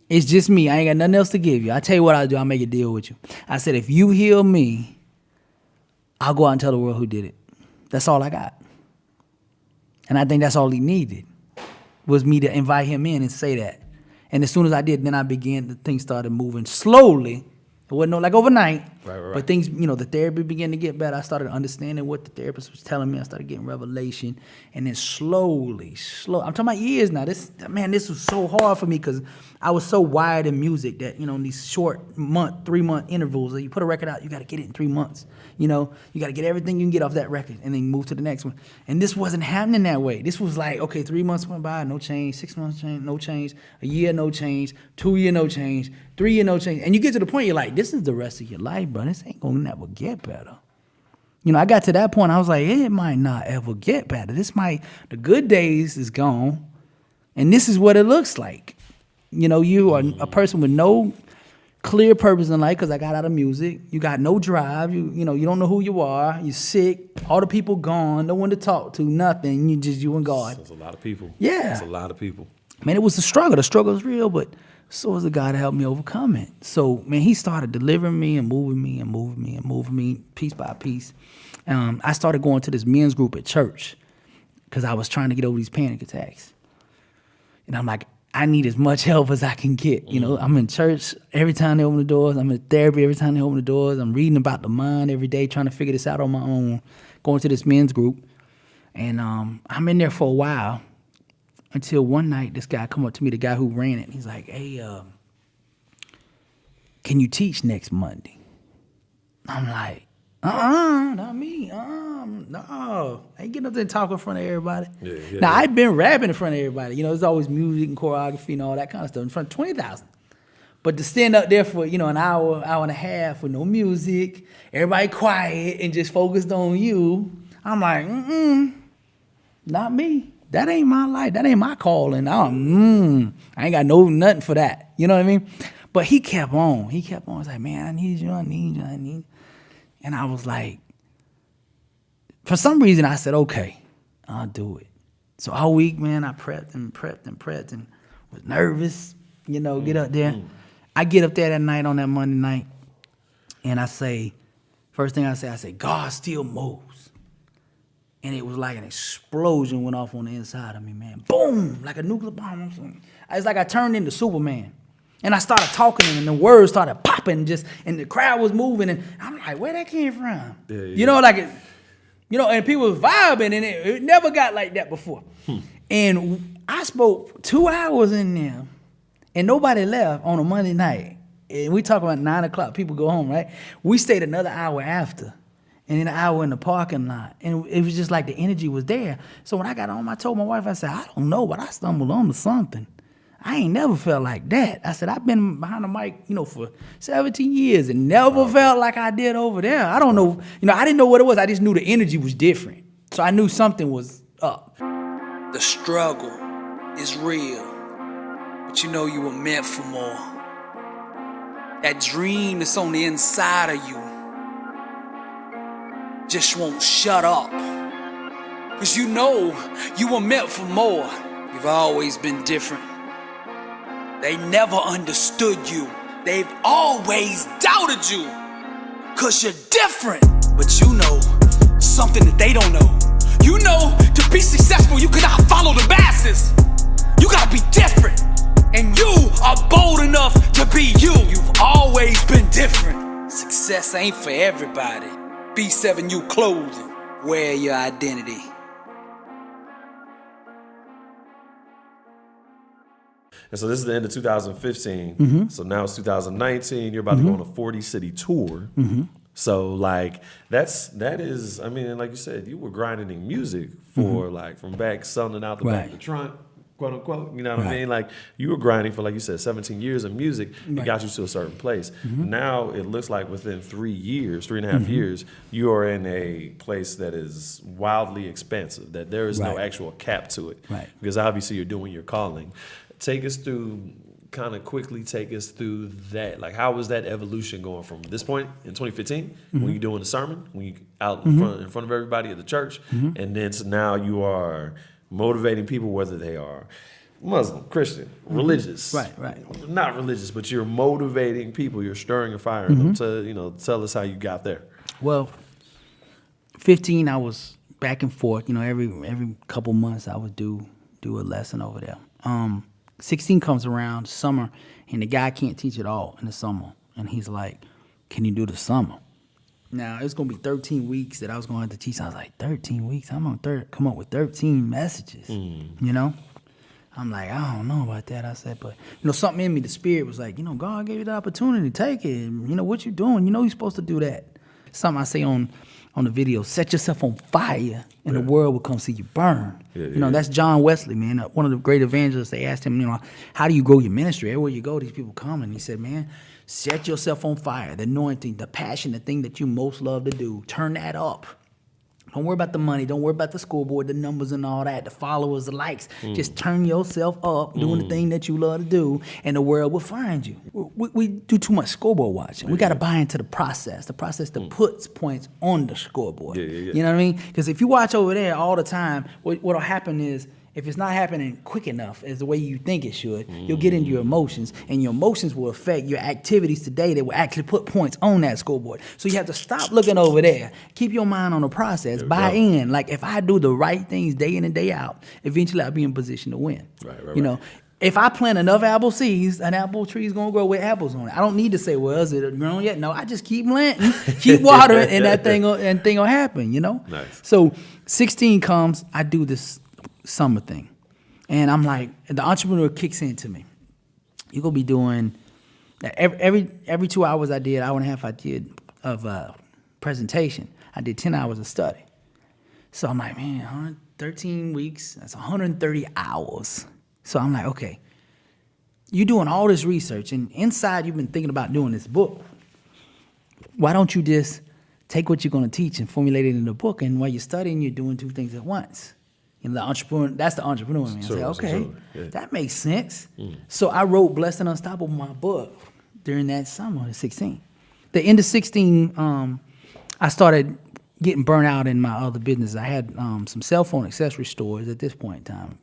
It's just me. I ain't got nothing else to give you. I tell you what I'll do. I'll make a deal with you. I said, if you heal me, I'll go out and tell the world who did it. That's all I got. And I think that's all he needed, was me to invite him in and say that. And as soon as I did, then things started moving slowly. It wasn't like overnight, right. But things, you know, the therapy began to get better. I started understanding what the therapist was telling me. I started getting revelation, and then slowly, I'm talking about years now. This was so hard for me because I was so wired in music that, you know, in these short 3-month intervals, you put a record out, you got to get it in 3 months. You know, you got to get everything you can get off that record and then move to the next one. And this wasn't happening that way. This was like, okay, 3 months went by, no change. 6 months, change, no change. A year, no change. 2 year, no change. 3 year, no change. And you get to the point, you're like, this is the rest of your life, bro. This ain't gonna never get better. You know, I got to that point, I was like, it might not ever get better. The good days is gone, and this is what it looks like. You know, you are a person with no clear purpose in life, because I got out of music. You got no drive. You know, you don't know who you are. You're sick. All the people gone. No one to talk to. Nothing. You and God. That's a lot of people. Yeah. That's a lot of people. Man, it was a struggle. The struggle was real, but so was the God to help me overcome it. So, man, he started delivering me and moving me piece by piece. I started going to this men's group at church because I was trying to get over these panic attacks. And I'm like, I need as much help as I can get. You know, I'm in church every time they open the doors. I'm in therapy every time they open the doors. I'm reading about the mind every day, trying to figure this out on my own, going to this men's group. And I'm in there for a while until one night this guy come up to me, the guy who ran it. And he's like, hey, can you teach next Monday? I'm like, not me. No, I ain't getting up there and talk in front of everybody. Now, I've been rapping in front of everybody. You know, there's always music and choreography and all that kind of stuff in front of 20,000. But to stand up there for, you know, an hour and a half with no music, everybody quiet and just focused on you, I'm like, not me. That ain't my life. That ain't my calling. I ain't got nothing for that. You know what I mean? But he kept on. He was like, man, I need you. And I was like, for some reason, I said, okay, I'll do it. So all week, man, I prepped and was nervous, you know, get up there. I get up there that night on that Monday night, and I say, first thing I say, God still moves. And it was like an explosion went off on the inside of me, man. Boom, like a nuclear bomb or something. It's like I turned into Superman. And I started talking, and the words started popping, and the crowd was moving, and I'm like, where that came from? Yeah. You know, and people was vibing, and it never got like that before. And I spoke 2 hours in there, and nobody left on a Monday night. And we talk about 9 o'clock, people go home, right? We stayed another hour after, and then an hour in the parking lot. And it was just like the energy was there. So when I got home, I told my wife, I said, I don't know, but I stumbled onto something. I ain't never felt like that. I said, I've been behind the mic, for 17 years and never felt like I did over there. I don't know, I didn't know what it was. I just knew the energy was different. So I knew something was up. The struggle is real, but you were meant for more. That dream that's on the inside of you just won't shut up. Cause you were meant for more. You've always been different. They never understood you. They've always doubted you. Cause you're different. But something that they don't know. To be successful, you cannot follow the masses. You gotta be different. And you are bold enough to be you. You've always been different. Success ain't for everybody. B7U clothing. Wear your identity. And so this is the end of 2015. So now it's 2019. You're about to go on a 40-city tour. So that is, like you said, you were grinding in music for from back selling it out the back of the trunk, quote unquote. You know what I mean? Like you were grinding for, like you said, 17 years of music. It got you to a certain place. Now it looks like within 3.5 years, you are in a place that is wildly expansive. That there is no actual cap to it. Right. Because obviously you're doing your calling. Take us through. Kind of quickly take us through that. Like, how was that evolution going from this point in 2015 when you're doing the sermon, when you out in front of everybody at the church, and then to now you are motivating people, whether they are Muslim, Christian, religious, right, not religious, but you're motivating people. You're stirring a fire in them. To tell us how you got there. Well, 15, I was back and forth. Every couple months I would do a lesson over there. 16 comes around, summer, and the guy can't teach it all in the summer. And he's like, can you do the summer? Now, it's going to be 13 weeks that I was going to have to teach. I was like, 13 weeks? I'm going to come up with 13 messages, I'm like, I don't know about that. I said, but, something in me, the spirit was like, God gave you the opportunity, take it. What you doing? You're supposed to do that. Something I say on the video, set yourself on fire and the world will come see you burn. That's John Wesley, man, one of the great evangelists. They asked him, how do you grow your ministry? Everywhere you go, these people come. And he said, man, set yourself on fire. The anointing, the passion, the thing that you most love to do, turn that up. Don't worry about the money. Don't worry about the scoreboard, the numbers and all that, the followers, the likes. Just turn yourself up, doing the thing that you love to do, and the world will find you. We do too much scoreboard watching. We got to buy into the process that puts points on the scoreboard. You know what I mean? Because if you watch over there all the time, what'll happen is, if it's not happening quick enough as the way you think it should, you'll get into your emotions, and your emotions will affect your activities today that will actually put points on that scoreboard. So you have to stop looking over there. Keep your mind on the process. Buy in. Like, if I do the right things day in and day out, eventually I'll be in position to win. Right. If I plant enough apple seeds, an apple tree is going to grow with apples on it. I don't need to say, well, is it grown yet? No, I just keep planting, keep watering, and that thing will happen, Nice. So 16 comes, I do this summer thing. And I'm like, the entrepreneur kicks into me. You're going to be doing, every 2 hours I did, hour and a half I did of presentation, I did 10 hours of study. So I'm like, man, 13 weeks, that's 130 hours. So I'm like, okay, you're doing all this research, and inside you've been thinking about doing this book. Why don't you just take what you're going to teach and formulate it in a book, and while you're studying, you're doing two things at once? The entrepreneur, that's the entrepreneur in me. I say, okay, that makes sense. So I wrote Blessed and Unstoppable, my book, during that summer of 16. The end of 16, I started getting burnt out in my other business. I had some cell phone accessory stores at this point in time.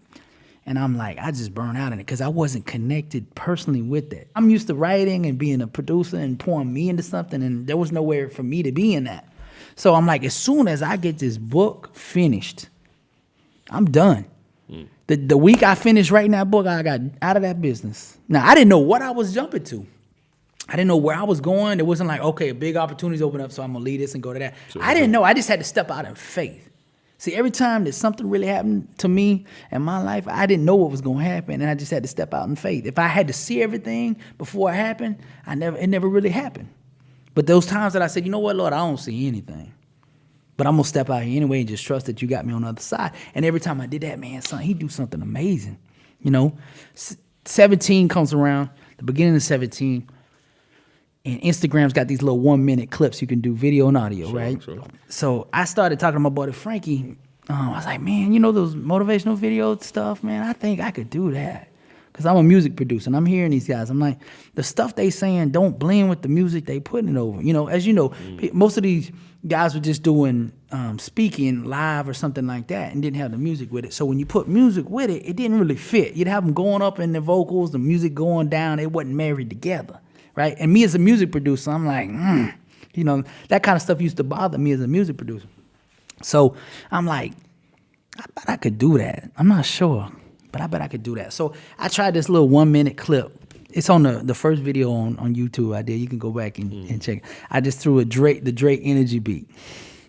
And I'm like, I just burned out in it because I wasn't connected personally with that. I'm used to writing and being a producer and pouring me into something, and there was nowhere for me to be in that. So I'm like, as soon as I get this book finished, I'm done. The week I finished writing that book, I got out of that business. Now, I didn't know what I was jumping to. I didn't know where I was going. It wasn't like, okay, big opportunities open up, so I'm going to lead this and go to that. Sure. I didn't know. I just had to step out in faith. See, every time that something really happened to me in my life, I didn't know what was going to happen, and I just had to step out in faith. If I had to see everything before it happened, it never really happened. But those times that I said, you know what, Lord, I don't see anything, but I'm going to step out here anyway and just trust that you got me on the other side. And every time I did that, man, son, he do something amazing. 17 comes around, the beginning of 17, and Instagram's got these little 1-minute clips you can do, video and audio, right? Sure. So I started talking to my buddy Frankie. I was like, man, those motivational video stuff, man, I think I could do that. Because I'm a music producer, and I'm hearing these guys. I'm like, the stuff they saying don't blend with the music they putting it over. As you know, most of these guys were just doing speaking live or something like that and didn't have the music with it. So when you put music with it, it didn't really fit. You'd have them going up in the vocals, the music going down. It wasn't married together. Right? And me as a music producer, I'm like, that kind of stuff used to bother me as a music producer. So I'm like, I bet I could do that. I'm not sure, but I bet I could do that. So I tried this little 1-minute clip. It's on the first video on YouTube I did. You can go back and check it. I just threw the Drake energy beat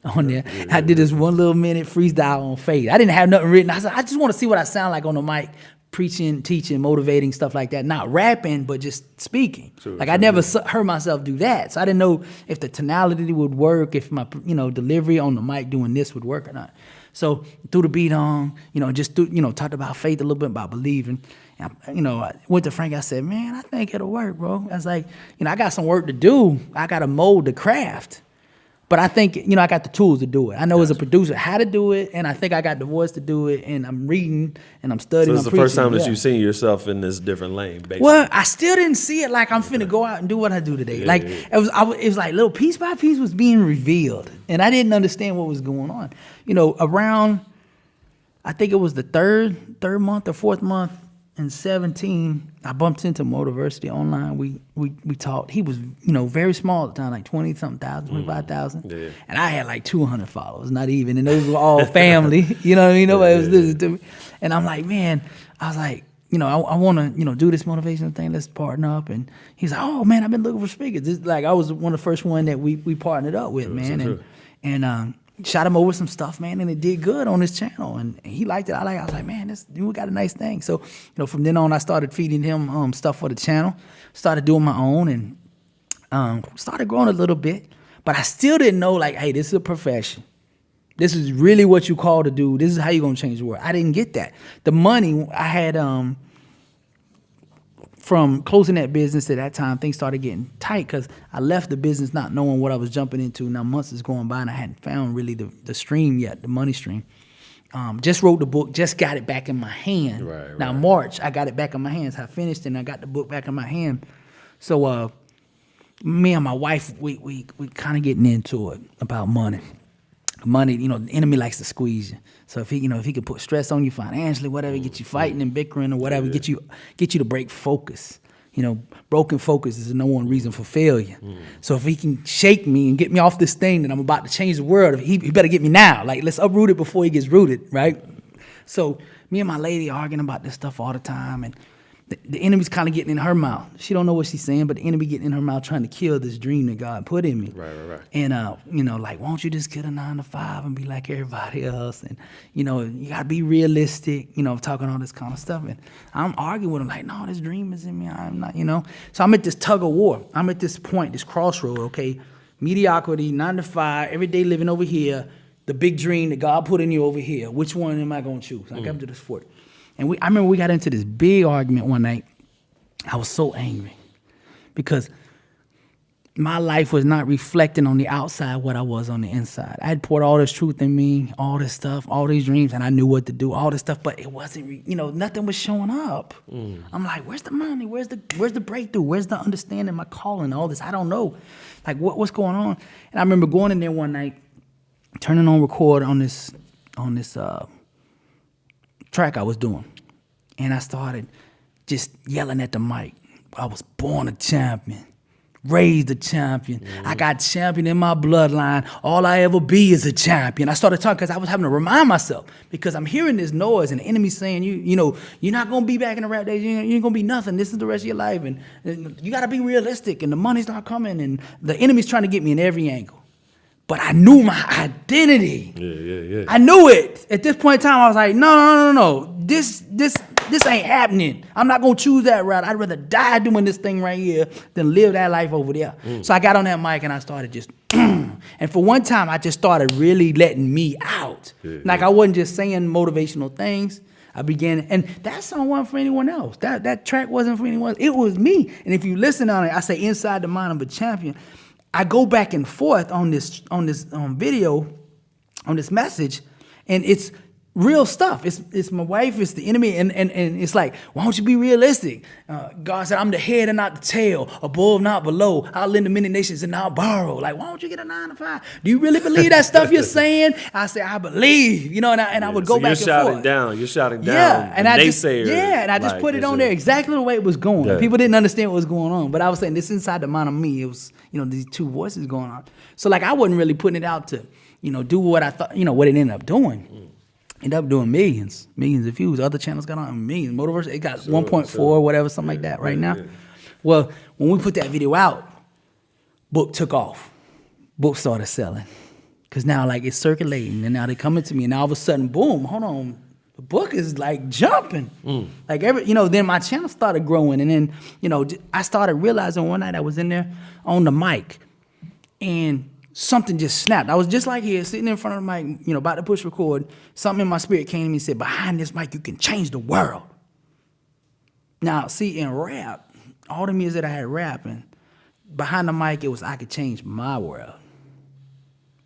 on there. Yeah. I did this 1 little minute freestyle on Fade. I didn't have nothing written. I said, I just want to see what I sound like on the mic. Preaching, teaching, motivating, stuff like that. Not rapping, but just speaking. I never heard myself do that. So I didn't know if the tonality would work, if my delivery on the mic doing this would work or not. So threw the beat on, talked about faith a little bit, about believing. And, I went to Frank, I said, man, I think it'll work, bro. I was like, I got some work to do. I got to mold the craft. But I think, I got the tools to do it. I know as a producer how to do it, and I think I got the voice to do it, and I'm reading, and I'm studying. So it's the first time that you've seen yourself in this different lane, basically. Well, I still didn't see it like I'm finna go out and do what I do today. It was like little piece by piece was being revealed, and I didn't understand what was going on. Around, I think it was the third month or fourth month in 17, I bumped into Motiversity online. We talked. He was, very small at the time, like 20-something thousand, 25,000. Yeah. And I had like 200 followers, not even. And those were all family. You know what I mean? Nobody was listening to me. And I'm like, man, I was like, I want to, do this motivational thing. Let's partner up. And he's like, oh, man, I've been looking for speakers. I was one of the first one that we partnered up with, man. And shot him over some stuff, man, and it did good on his channel, and he liked it. I was like, man, we got a nice thing. So, from then on, I started feeding him stuff for the channel, started doing my own, and started growing a little bit. But I still didn't know, hey, this is a profession. This is really what you call to do. This is how you're gonna change the world. I didn't get that. The money I had from closing that business at that time, things started getting tight because I left the business not knowing what I was jumping into. Now months is going by and I hadn't found really the stream yet, the money stream. Just wrote the book, just got it back in my hand. Right. Now March, I got it back in my hands. I finished and I got the book back in my hand. So me and my wife, we kind of getting into it about money. Money, the enemy likes to squeeze you. So if he could put stress on you financially, whatever, get you fighting and bickering or whatever, get you to break focus. Broken focus is the number one reason for failure. So if he can shake me and get me off this thing that I'm about to change the world, he better get me now. Let's uproot it before he gets rooted, right? So me and my lady arguing about this stuff all the time, and the enemy's kind of getting in her mouth. She don't know what she's saying, but the enemy getting in her mouth trying to kill this dream that God put in me. Right. And, why don't you just get a 9-to-5 and be like everybody else? And, you got to be realistic, talking all this kind of stuff. And I'm arguing with him no, this dream is in me. I'm not, So I'm at this tug of war. I'm at this point, this crossroad, okay? Mediocrity, 9-to-5, everyday living over here, the big dream that God put in you over here. Which one am I going to choose? I got to this fort. And I remember we got into this big argument one night. I was so angry because my life was not reflecting on the outside what I was on the inside. I had poured all this truth in me, all this stuff, all these dreams, and I knew what to do, all this stuff, but it wasn't, nothing was showing up. I'm like, where's the money? Where's the breakthrough? Where's the understanding my calling, all this? I don't know. What's going on? And I remember going in there one night, turning on record on this track I was doing, and I started just yelling at the mic. I was born a champion, raised a champion. I got champion in my bloodline. All I ever be is a champion. I started talking because I was having to remind myself, because I'm hearing this noise and the enemy saying, you're not gonna be back in the rap days. You ain't gonna be nothing. This is the rest of your life, and you gotta be realistic. And the money's not coming, and the enemy's trying to get me in every angle. but I knew my identity. Yeah. I knew it. At this point in time, I was like, no. This ain't happening. I'm not gonna choose that route. I'd rather die doing this thing right here than live that life over there. So I got on that mic and I started just, and for one time, I just started really letting me out. Like I wasn't just saying motivational things. I began, and that song wasn't for anyone else. That track wasn't for anyone else. It was me. And if you listen on it, I say inside the mind of a champion. I go back and forth on this video, on this message, and it's real stuff. It's my wife, it's the enemy, and it's like, why don't you be realistic? God said, I'm the head and not the tail, above, not below. I'll lend to many nations and I'll borrow. Like, why don't you get a 9 to 5? Do you really believe that stuff you're saying? I say, I believe, and I would go back and forth. You're shouting down. Yeah, and I just like, put it on there exactly the way it was going. Yeah. People didn't understand what was going on, but I was saying this inside the mind of me. It was, these two voices going on. So like I wasn't really putting it out to, do what I thought, what it ended up doing. Ended up doing millions of views. Other channels got on millions. Motiversity, it got 1.4, whatever, something like that right now. Yeah. Well, when we put that video out, book took off. Book started selling. Because now, like, it's circulating, and now they're coming to me, and all of a sudden, boom, hold on, the book is, like, jumping. Like, then my channel started growing, and then, I started realizing one night I was in there on the mic, and something just snapped. I was just like here, sitting in front of the mic, about to push record. Something in my spirit came to me and said, behind this mic, you can change the world. Now, see, in rap, all the music that I had rapping, behind the mic, it was I could change my world.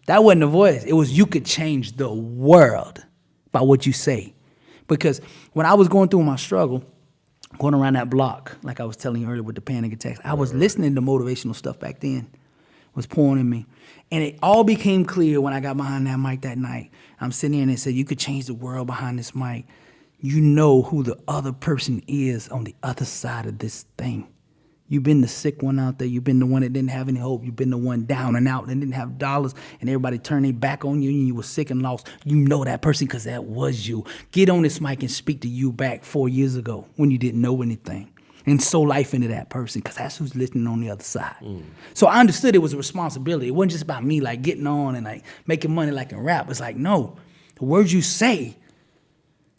That wasn't the voice. It was you could change the world by what you say. Because when I was going through my struggle, going around that block, like I was telling you earlier with the panic attacks, I was listening to motivational stuff back then. It was pouring in me. And it all became clear when I got behind that mic that night. I'm sitting there and it said, you could change the world behind this mic. You know who the other person is on the other side of this thing. You've been the sick one out there. You've been the one that didn't have any hope. You've been the one down and out and didn't have dollars, and everybody turned their back on you and you were sick and lost. You know that person because that was you. Get on this mic and speak to you back 4 years ago when you didn't know anything. And sow life into that person, because that's who's listening on the other side. So I understood it was a responsibility. It wasn't just about me like getting on and like making money like in rap. It's like, no, the words you say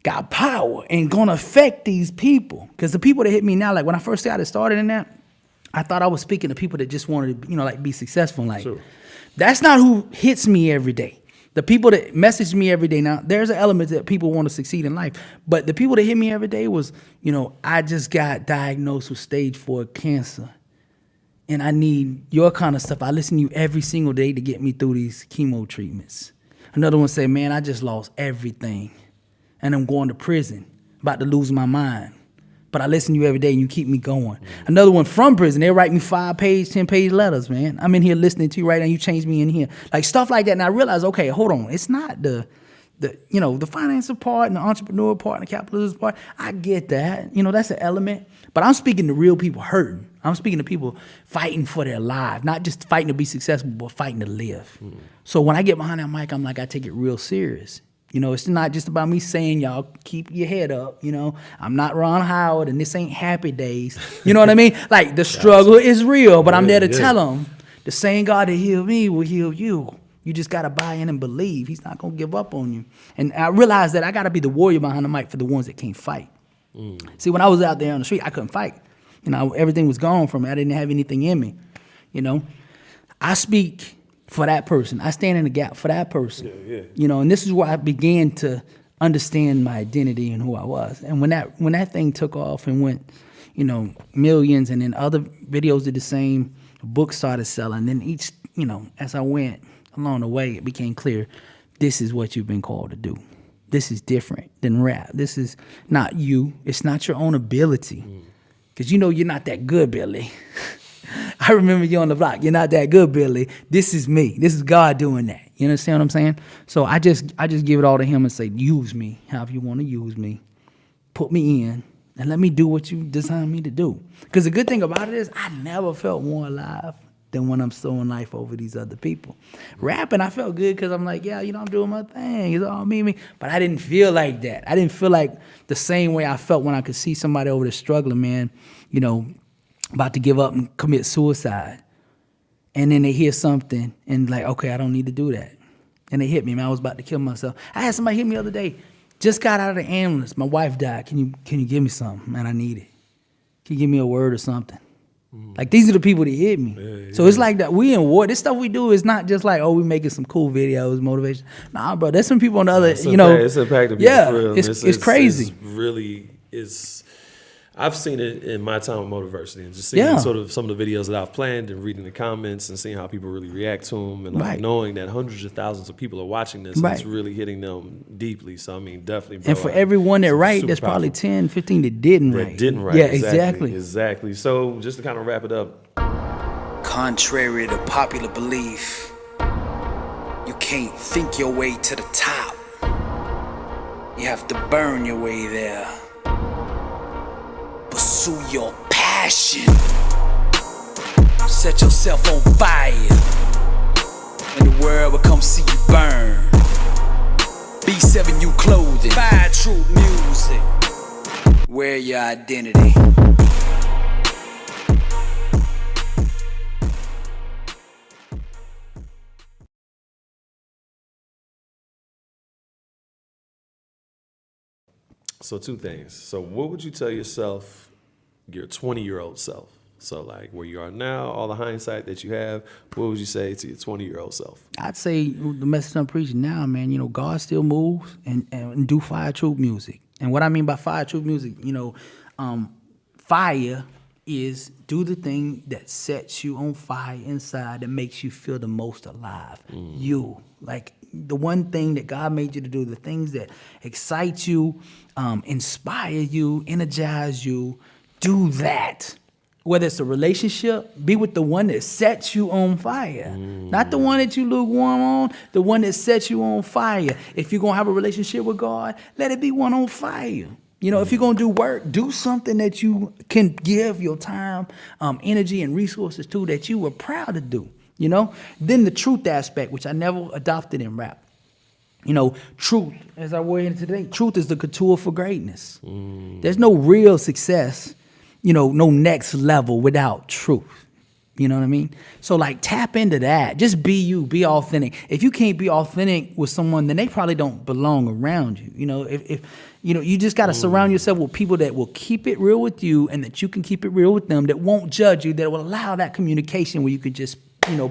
got power and gonna affect these people. Because the people that hit me now, like when I first got started in that, I thought I was speaking to people that just wanted to, like be successful. Like, that's not who hits me every day. The people that message me every day, now, there's an element that people want to succeed in life, but the people that hit me every day was, I just got diagnosed with stage 4 cancer, and I need your kind of stuff. I listen to you every single day to get me through these chemo treatments. Another one said, man, I just lost everything, and I'm going to prison, about to lose my mind. But I listen to you every day and you keep me going. Another one from prison, they write me 5-page, 10-page letters, man. I'm in here listening to you right now, you changed me in here. Like stuff like that. And I realized, okay, hold on. It's not the financial part and the entrepreneur part and the capitalist part. I get that. That's an element. But I'm speaking to real people hurting. I'm speaking to people fighting for their lives, not just fighting to be successful, but fighting to live. So when I get behind that mic, I'm like, I take it real serious. It's not just about me saying, y'all, keep your head up. I'm not Ron Howard and this ain't happy days. You know what I mean? Like the struggle is real, but I'm there to tell them the same God that healed me will heal you. You just got to buy in and believe. He's not going to give up on you. And I realized that I got to be the warrior behind the mic for the ones that can't fight. See, when I was out there on the street, I couldn't fight. Everything was gone from me. I didn't have anything in me. I speak for that person. I stand in the gap for that person. And this is where I began to understand my identity and who I was. And when that thing took off and went, millions, and then other videos did the same, books started selling. Then each, as I went along the way, it became clear, this is what you've been called to do. This is different than rap. This is not you. It's not your own ability. Because you're not that good, Billy. I remember you on the block. You're not that good, Billy. This is me. This is God doing that. You understand what I'm saying? So I just give it all to him and say, use me however you want to use me. Put me in and let me do what you designed me to do. Because the good thing about it is I never felt more alive than when I'm sowing life over these other people. Rapping, I felt good because I'm like, I'm doing my thing. It's all me. But I didn't feel like that. I didn't feel like the same way I felt when I could see somebody over there struggling, man, about to give up and commit suicide. And then they hear something and like, okay, I don't need to do that. And they hit me, man. I was about to kill myself. I had somebody hit me the other day. Just got out of the ambulance. My wife died. Can you give me something? Man, I need it. Can you give me a word or something? Like, these are the people that hit me. Yeah, so it's like that. We in war. This stuff we do is not just like, oh, we making some cool videos, motivation. Nah, bro, there's some people on the other, It's impacting people. Yeah, for real. it's crazy. It's really, I've seen it in my time with Motiversity and just seeing sort of some of the videos that I've planned and reading the comments and seeing how people really react to them and like knowing that hundreds of thousands of people are watching this and it's really hitting them deeply. So, I mean, definitely. Bro, and for everyone that write, there's probably 10, 15 that didn't write. Yeah, exactly. Exactly. So just to kind of wrap it up. Contrary to popular belief, you can't think your way to the top. You have to burn your way there. Pursue your passion. Set yourself on fire, and the world will come see you burn. B7 you clothing, Fire Troop music. Wear your identity. So two things. So what would you tell yourself, your 20-year-old self? So like where you are now, all the hindsight that you have, what would you say to your 20-year-old self? I'd say the message I'm preaching now, man, God still moves and do Fire Troop music. And what I mean by Fire Troop music, fire is do the thing that sets you on fire inside, that makes you feel the most alive. You, like the one thing that God made you to do, the things that excite you, inspire you, energize you, do that. Whether it's a relationship, be with the one that sets you on fire. Not the one that you lukewarm on, the one that sets you on fire. If you're going to have a relationship with God, let it be one on fire. If you're going to do work, do something that you can give your time, energy, and resources to that you were proud to do. Then the truth aspect, which I never adopted in rap. Truth, as I word into today, truth is the couture for greatness. There's no real success, no next level without truth. You know what I mean? So like tap into that. Just be you, be authentic. If you can't be authentic with someone, then they probably don't belong around you. If you just got to surround yourself with people that will keep it real with you and that you can keep it real with them, that won't judge you, that will allow that communication where you could just,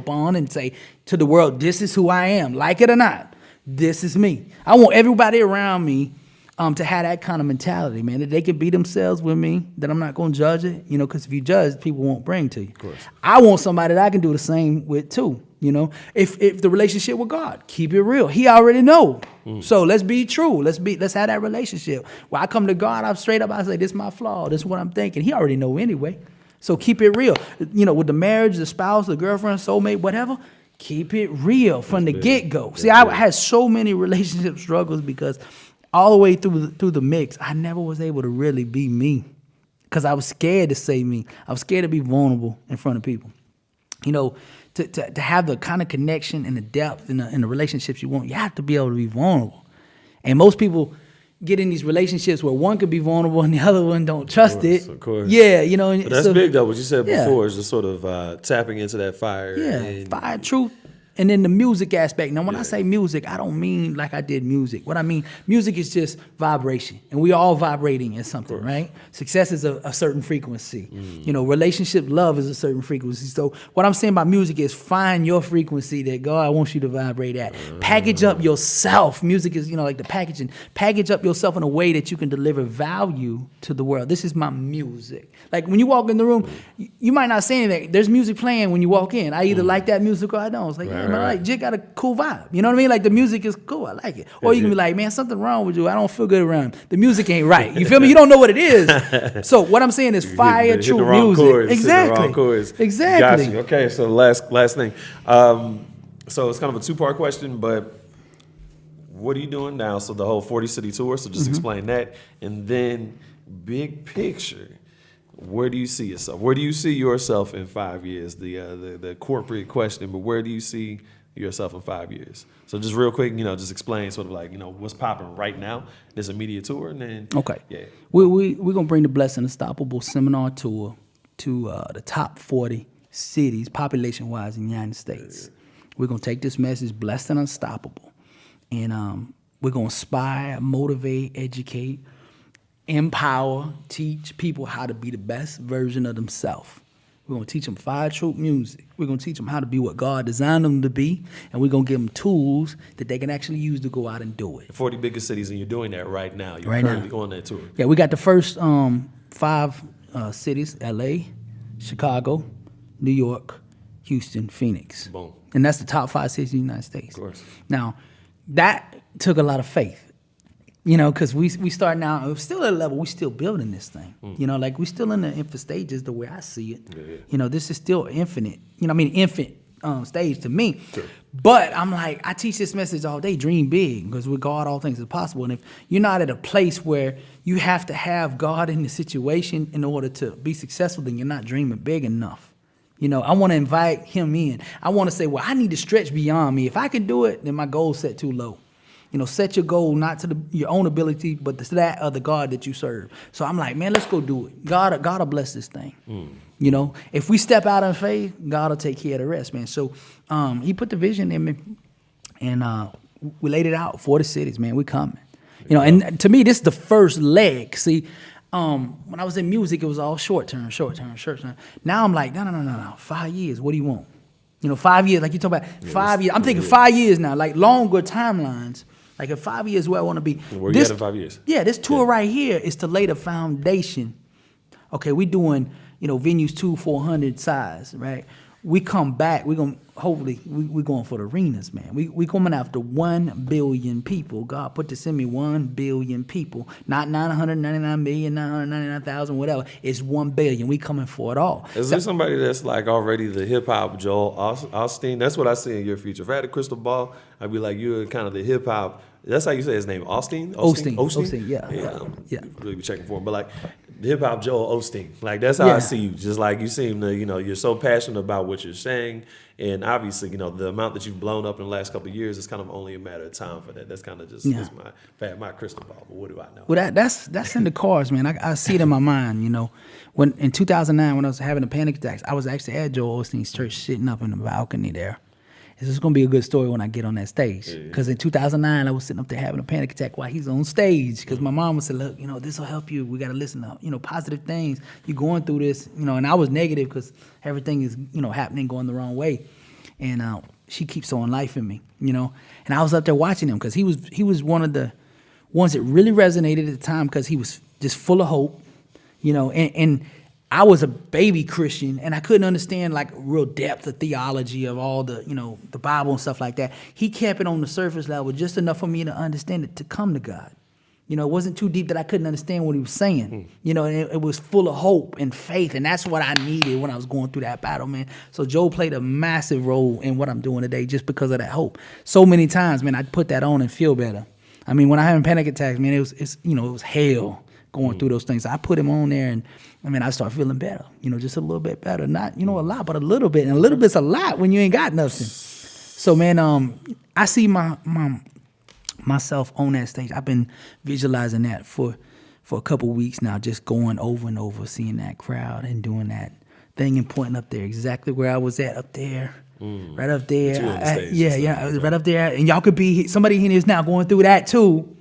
bond and say to the world, this is who I am, like it or not. This is me. I want everybody around me to have that kind of mentality, man, that they can be themselves with me, that I'm not going to judge it, because if you judge, people won't bring to you. Of course. I want somebody that I can do the same with too, If the relationship with God, keep it real. He already know. So let's be true. Let's have that relationship. When I come to God, I'm straight up, I say, this is my flaw. This is what I'm thinking. He already know anyway. So keep it real. With the marriage, the spouse, the girlfriend, soulmate, whatever, keep it real from the get-go. See, I had so many relationship struggles because all the way through the mix, I never was able to really be me because I was scared to say me. I was scared to be vulnerable in front of people. To have the kind of connection and the depth in the relationships you want, you have to be able to be vulnerable. And most people get in these relationships where one could be vulnerable and the other one don't trust it. Of course. Yeah, But that's big though. What you said before is just sort of tapping into that fire. Yeah, fire, truth. And then the music aspect. Now, when I say music, I don't mean like I did music. What I mean, music is just vibration. And we all vibrating in something, right? Success is a certain frequency. Relationship, love is a certain frequency. So what I'm saying about music is find your frequency that God wants you to vibrate at. Package up yourself. Music is, like the packaging. Package up yourself in a way that you can deliver value to the world. This is my music. Like when you walk in the room, you might not say anything. There's music playing when you walk in. I either like that music or I don't. It's like, like Jig got a cool vibe. You know what I mean? Like the music is cool. I like it. Or you can be like, man, something wrong with you. I don't feel good around him. The music ain't right. You feel me? You don't know what it is. So what I'm saying is fire, true music. Chords, exactly. Exactly. Got you. Okay, so last thing. So it's kind of a two-part question, but what are you doing now? So the whole 40 city tour. So just explain that, and then big picture. Where do you see yourself? Where do you see yourself in 5 years? The corporate question, but where do you see yourself in 5 years? So just real quick, just explain sort of like, what's popping right now. There's a media tour, and then we're gonna bring the Blessed and Unstoppable seminar tour to the top 40 cities, population-wise, in the United States. We're going to take this message, blessed and unstoppable, and we're going to inspire, motivate, educate, empower, teach people how to be the best version of themselves. We're going to teach them fire-troop music. We're going to teach them how to be what God designed them to be, and we're going to give them tools that they can actually use to go out and do it. 40 biggest cities, and you're doing that right now. You're Right currently now. on that tour. Yeah, we got the first 5 cities: L.A., Chicago, New York, Houston, Phoenix. Boom. And that's the top 5 cities in the United States. Of course. Now, that took a lot of faith. You know, because we start now, we're still at a level, we're still building this thing. You know, like we're still in the infant stages the way I see it. Yeah. You know, this is still infinite. You know, I mean, infant stage to me. Sure. But I'm like, I teach this message all day, dream big, because with God, all things are possible. And if you're not at a place where you have to have God in the situation in order to be successful, then you're not dreaming big enough. You know, I want to invite him in. I want to say, well, I need to stretch beyond me. If I can do it, then my goal's set too low. You know, set your goal not to your own ability, but to that of the God that you serve. So I'm like, man, let's go do it. God will bless this thing. You know, if we step out in faith, God will take care of the rest, man. So he put the vision in me, and we laid it out for the cities, man. We coming. You know, and to me, this is the first leg. See, when I was in music, it was all short term. Now I'm like, no. 5 years. What do you want? You know, 5 years, like you talk about 5 years. I'm thinking 5 years now, like longer timelines. Like in 5 years, where I want to be. Where you at in 5 years? Yeah, this tour right here is to lay the foundation. Okay, we doing, you know, venues 200-400 size, right? We come back, we're going to, hopefully, we're going for the arenas, man. We coming after 1 billion people. God put this in me, 1 billion people. Not 999,999,000, whatever. It's 1 billion. We coming for it all. Is there somebody that's like already the hip-hop Joel Osteen? That's what I see in your future. If I had a crystal ball, I'd be like, you're kind of the hip-hop. That's how you say his name, Osteen? Osteen, yeah. I'm really be checking for him. But like the hip-hop Joel Osteen. Like that's how I see you. Just like you seem to, you know, you're so passionate about what you're saying. And obviously, you know, the amount that you've blown up in the last couple of years is kind of only a matter of time for that. That's kind of just my crystal ball. But what do I know? Well, that's in the cards, man. I see it in my mind, you know. When in 2009, when I was having a panic attack, I was actually at Joel Osteen's church sitting up in the balcony there. This is going to be a good story when I get on that stage. Because in 2009, I was sitting up there having a panic attack while he's on stage. Because my mom would say, look, you know, this will help you. We got to listen to, you know, positive things. You're going through this, you know, and I was negative because everything is, you know, happening, going the wrong way. And she keeps on life in me, you know. And I was up there watching him because he was one of the ones that really resonated at the time because he was just full of hope, you know, and I was a baby Christian and I couldn't understand like real depth of theology of all the, you know, the Bible and stuff like that. He kept it on the surface level just enough for me to understand it, to come to God. You know, it wasn't too deep that I couldn't understand what he was saying. You know, and it was full of hope and faith, and that's what I needed when I was going through that battle, man. So Joe played a massive role in what I'm doing today just because of that hope. So many times, man, I'd put that on and feel better. I mean, when I had panic attacks, man, it was hell going through those things. I put him on there, and I mean, I start feeling better, you know, just a little bit better. Not, you know, a lot, but a little bit. And a little bit's a lot when you ain't got nothing. So, man, I see myself on that stage. I've been visualizing that for a couple weeks now, just going over and over, seeing that crowd and doing that thing and pointing up there exactly where I was at up there. Right up there. Right up there. And y'all could be, somebody here is now going through that too.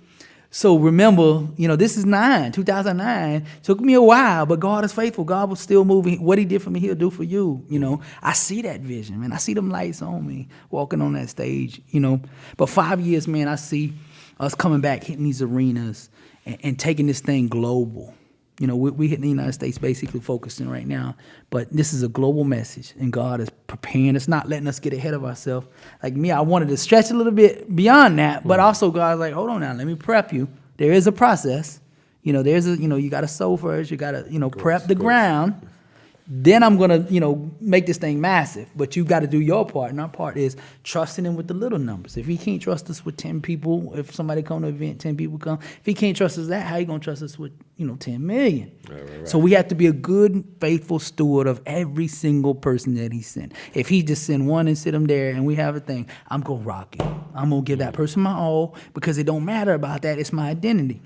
So remember, you know, this is 2009. Took me a while, but God is faithful. God was still moving. What he did for me, he'll do for you. You know, I see that vision, man. I see them lights on me walking on that stage, you know. But 5 years, man, I see us coming back, hitting these arenas and taking this thing global. You know, we hitting the United States, basically focusing right now. But this is a global message, and God is preparing us, not letting us get ahead of ourselves. Like me, I wanted to stretch a little bit beyond that, but also God's like, hold on now, let me prep you. There is a process. You know, you got to sow first. You got to, you know, prep the ground. Then I'm going to, you know, make this thing massive. But you got to do your part. And our part is trusting him with the little numbers. If he can't trust us with 10 people, if somebody come to an event, 10 people come. If he can't trust us that, how you going to trust us with, you know, 10 million? Right. So we have to be a good, faithful steward of every single person that he sent. If he just send one and sit them there and we have a thing, I'm going to rock it. I'm going to give that person my all because it don't matter about that. It's my identity.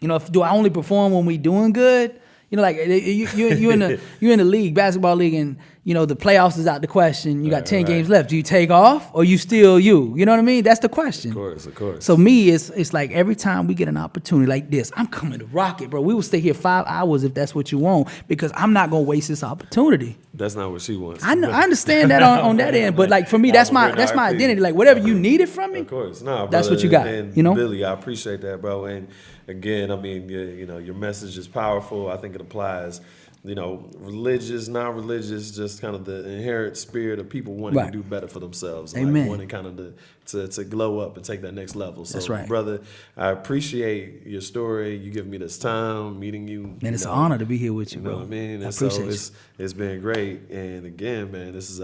You know, do I only perform when we doing good? You know, like you're in the league, basketball league, and you know, the playoffs is out the question. You got 10 games left. Do you take off or you still you? You know what I mean? That's the question. Of course. So me, it's like every time we get an opportunity like this, I'm coming to rock it, bro. We will stay here 5 hours if that's what you want, because I'm not gonna waste this opportunity. That's not what she wants. I know, I understand that on that end, but like for me, that's my identity. Like whatever you needed from me, Of course, no, that's brother. what you got. And you know, Billy, I appreciate that, bro. And again, I mean, you know, your message is powerful. I think it applies. You know, religious, non-religious, just kind of the inherent spirit of people wanting to do better for themselves. Amen. Like wanting kind of to glow up and take that next level. So, That's right. brother, I appreciate your story. You giving me this time, meeting you. and it's an honor to be here with you, You know bro. what I mean? I And so appreciate it's been great. And again, man, this is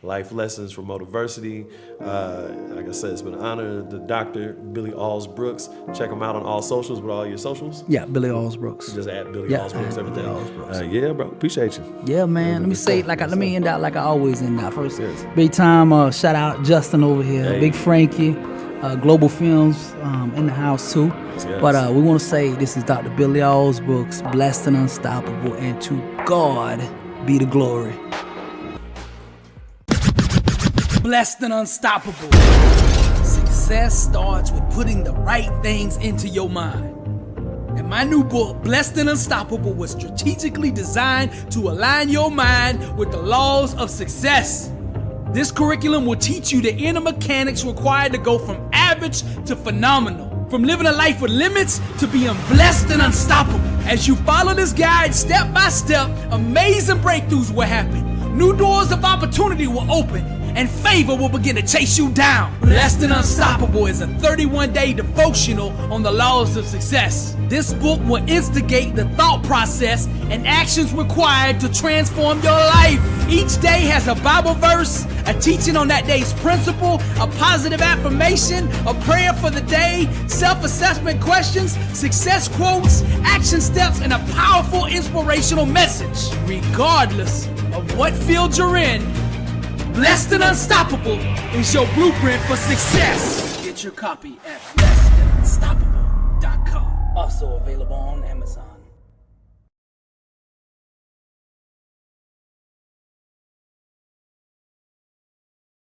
Life Lessons from Motiversity. Like I said, it's been an honor. The Dr. Billy Alsbrooks. Check him out on all socials. With all your socials? Yeah, Billy Alsbrooks. Just at Billy Yeah, Alsbrooks, at everything. Billy Alsbrooks. Yeah, bro. Appreciate you. Yeah, man. Let me say, Let let me end out like I always end out. First, Yes. big time shout out Justin over here, Hey. Big Frankie, Global Films in the house too. Yes. But we want to say this is Dr. Billy Alsbrooks, blessed and unstoppable, and to God be the glory. Blessed and unstoppable. Success starts with putting the right things into your mind. And my new book, Blessed and Unstoppable, was strategically designed to align your mind with the laws of success. This curriculum will teach you the inner mechanics required to go from average to phenomenal, from living a life with limits to being blessed and unstoppable. As you follow this guide step by step, amazing breakthroughs will happen. New doors of opportunity will open, and favor will begin to chase you down. Blessed and Unstoppable is a 31-day devotional on the laws of success. This book will instigate the thought process and actions required to transform your life. Each day has a Bible verse, a teaching on that day's principle, a positive affirmation, a prayer for the day, self-assessment questions, success quotes, action steps, and a powerful inspirational message. Regardless of what field you're in, Blessed and Unstoppable is your blueprint for success. Get your copy at blessedandunstoppable.com. Also available on Amazon.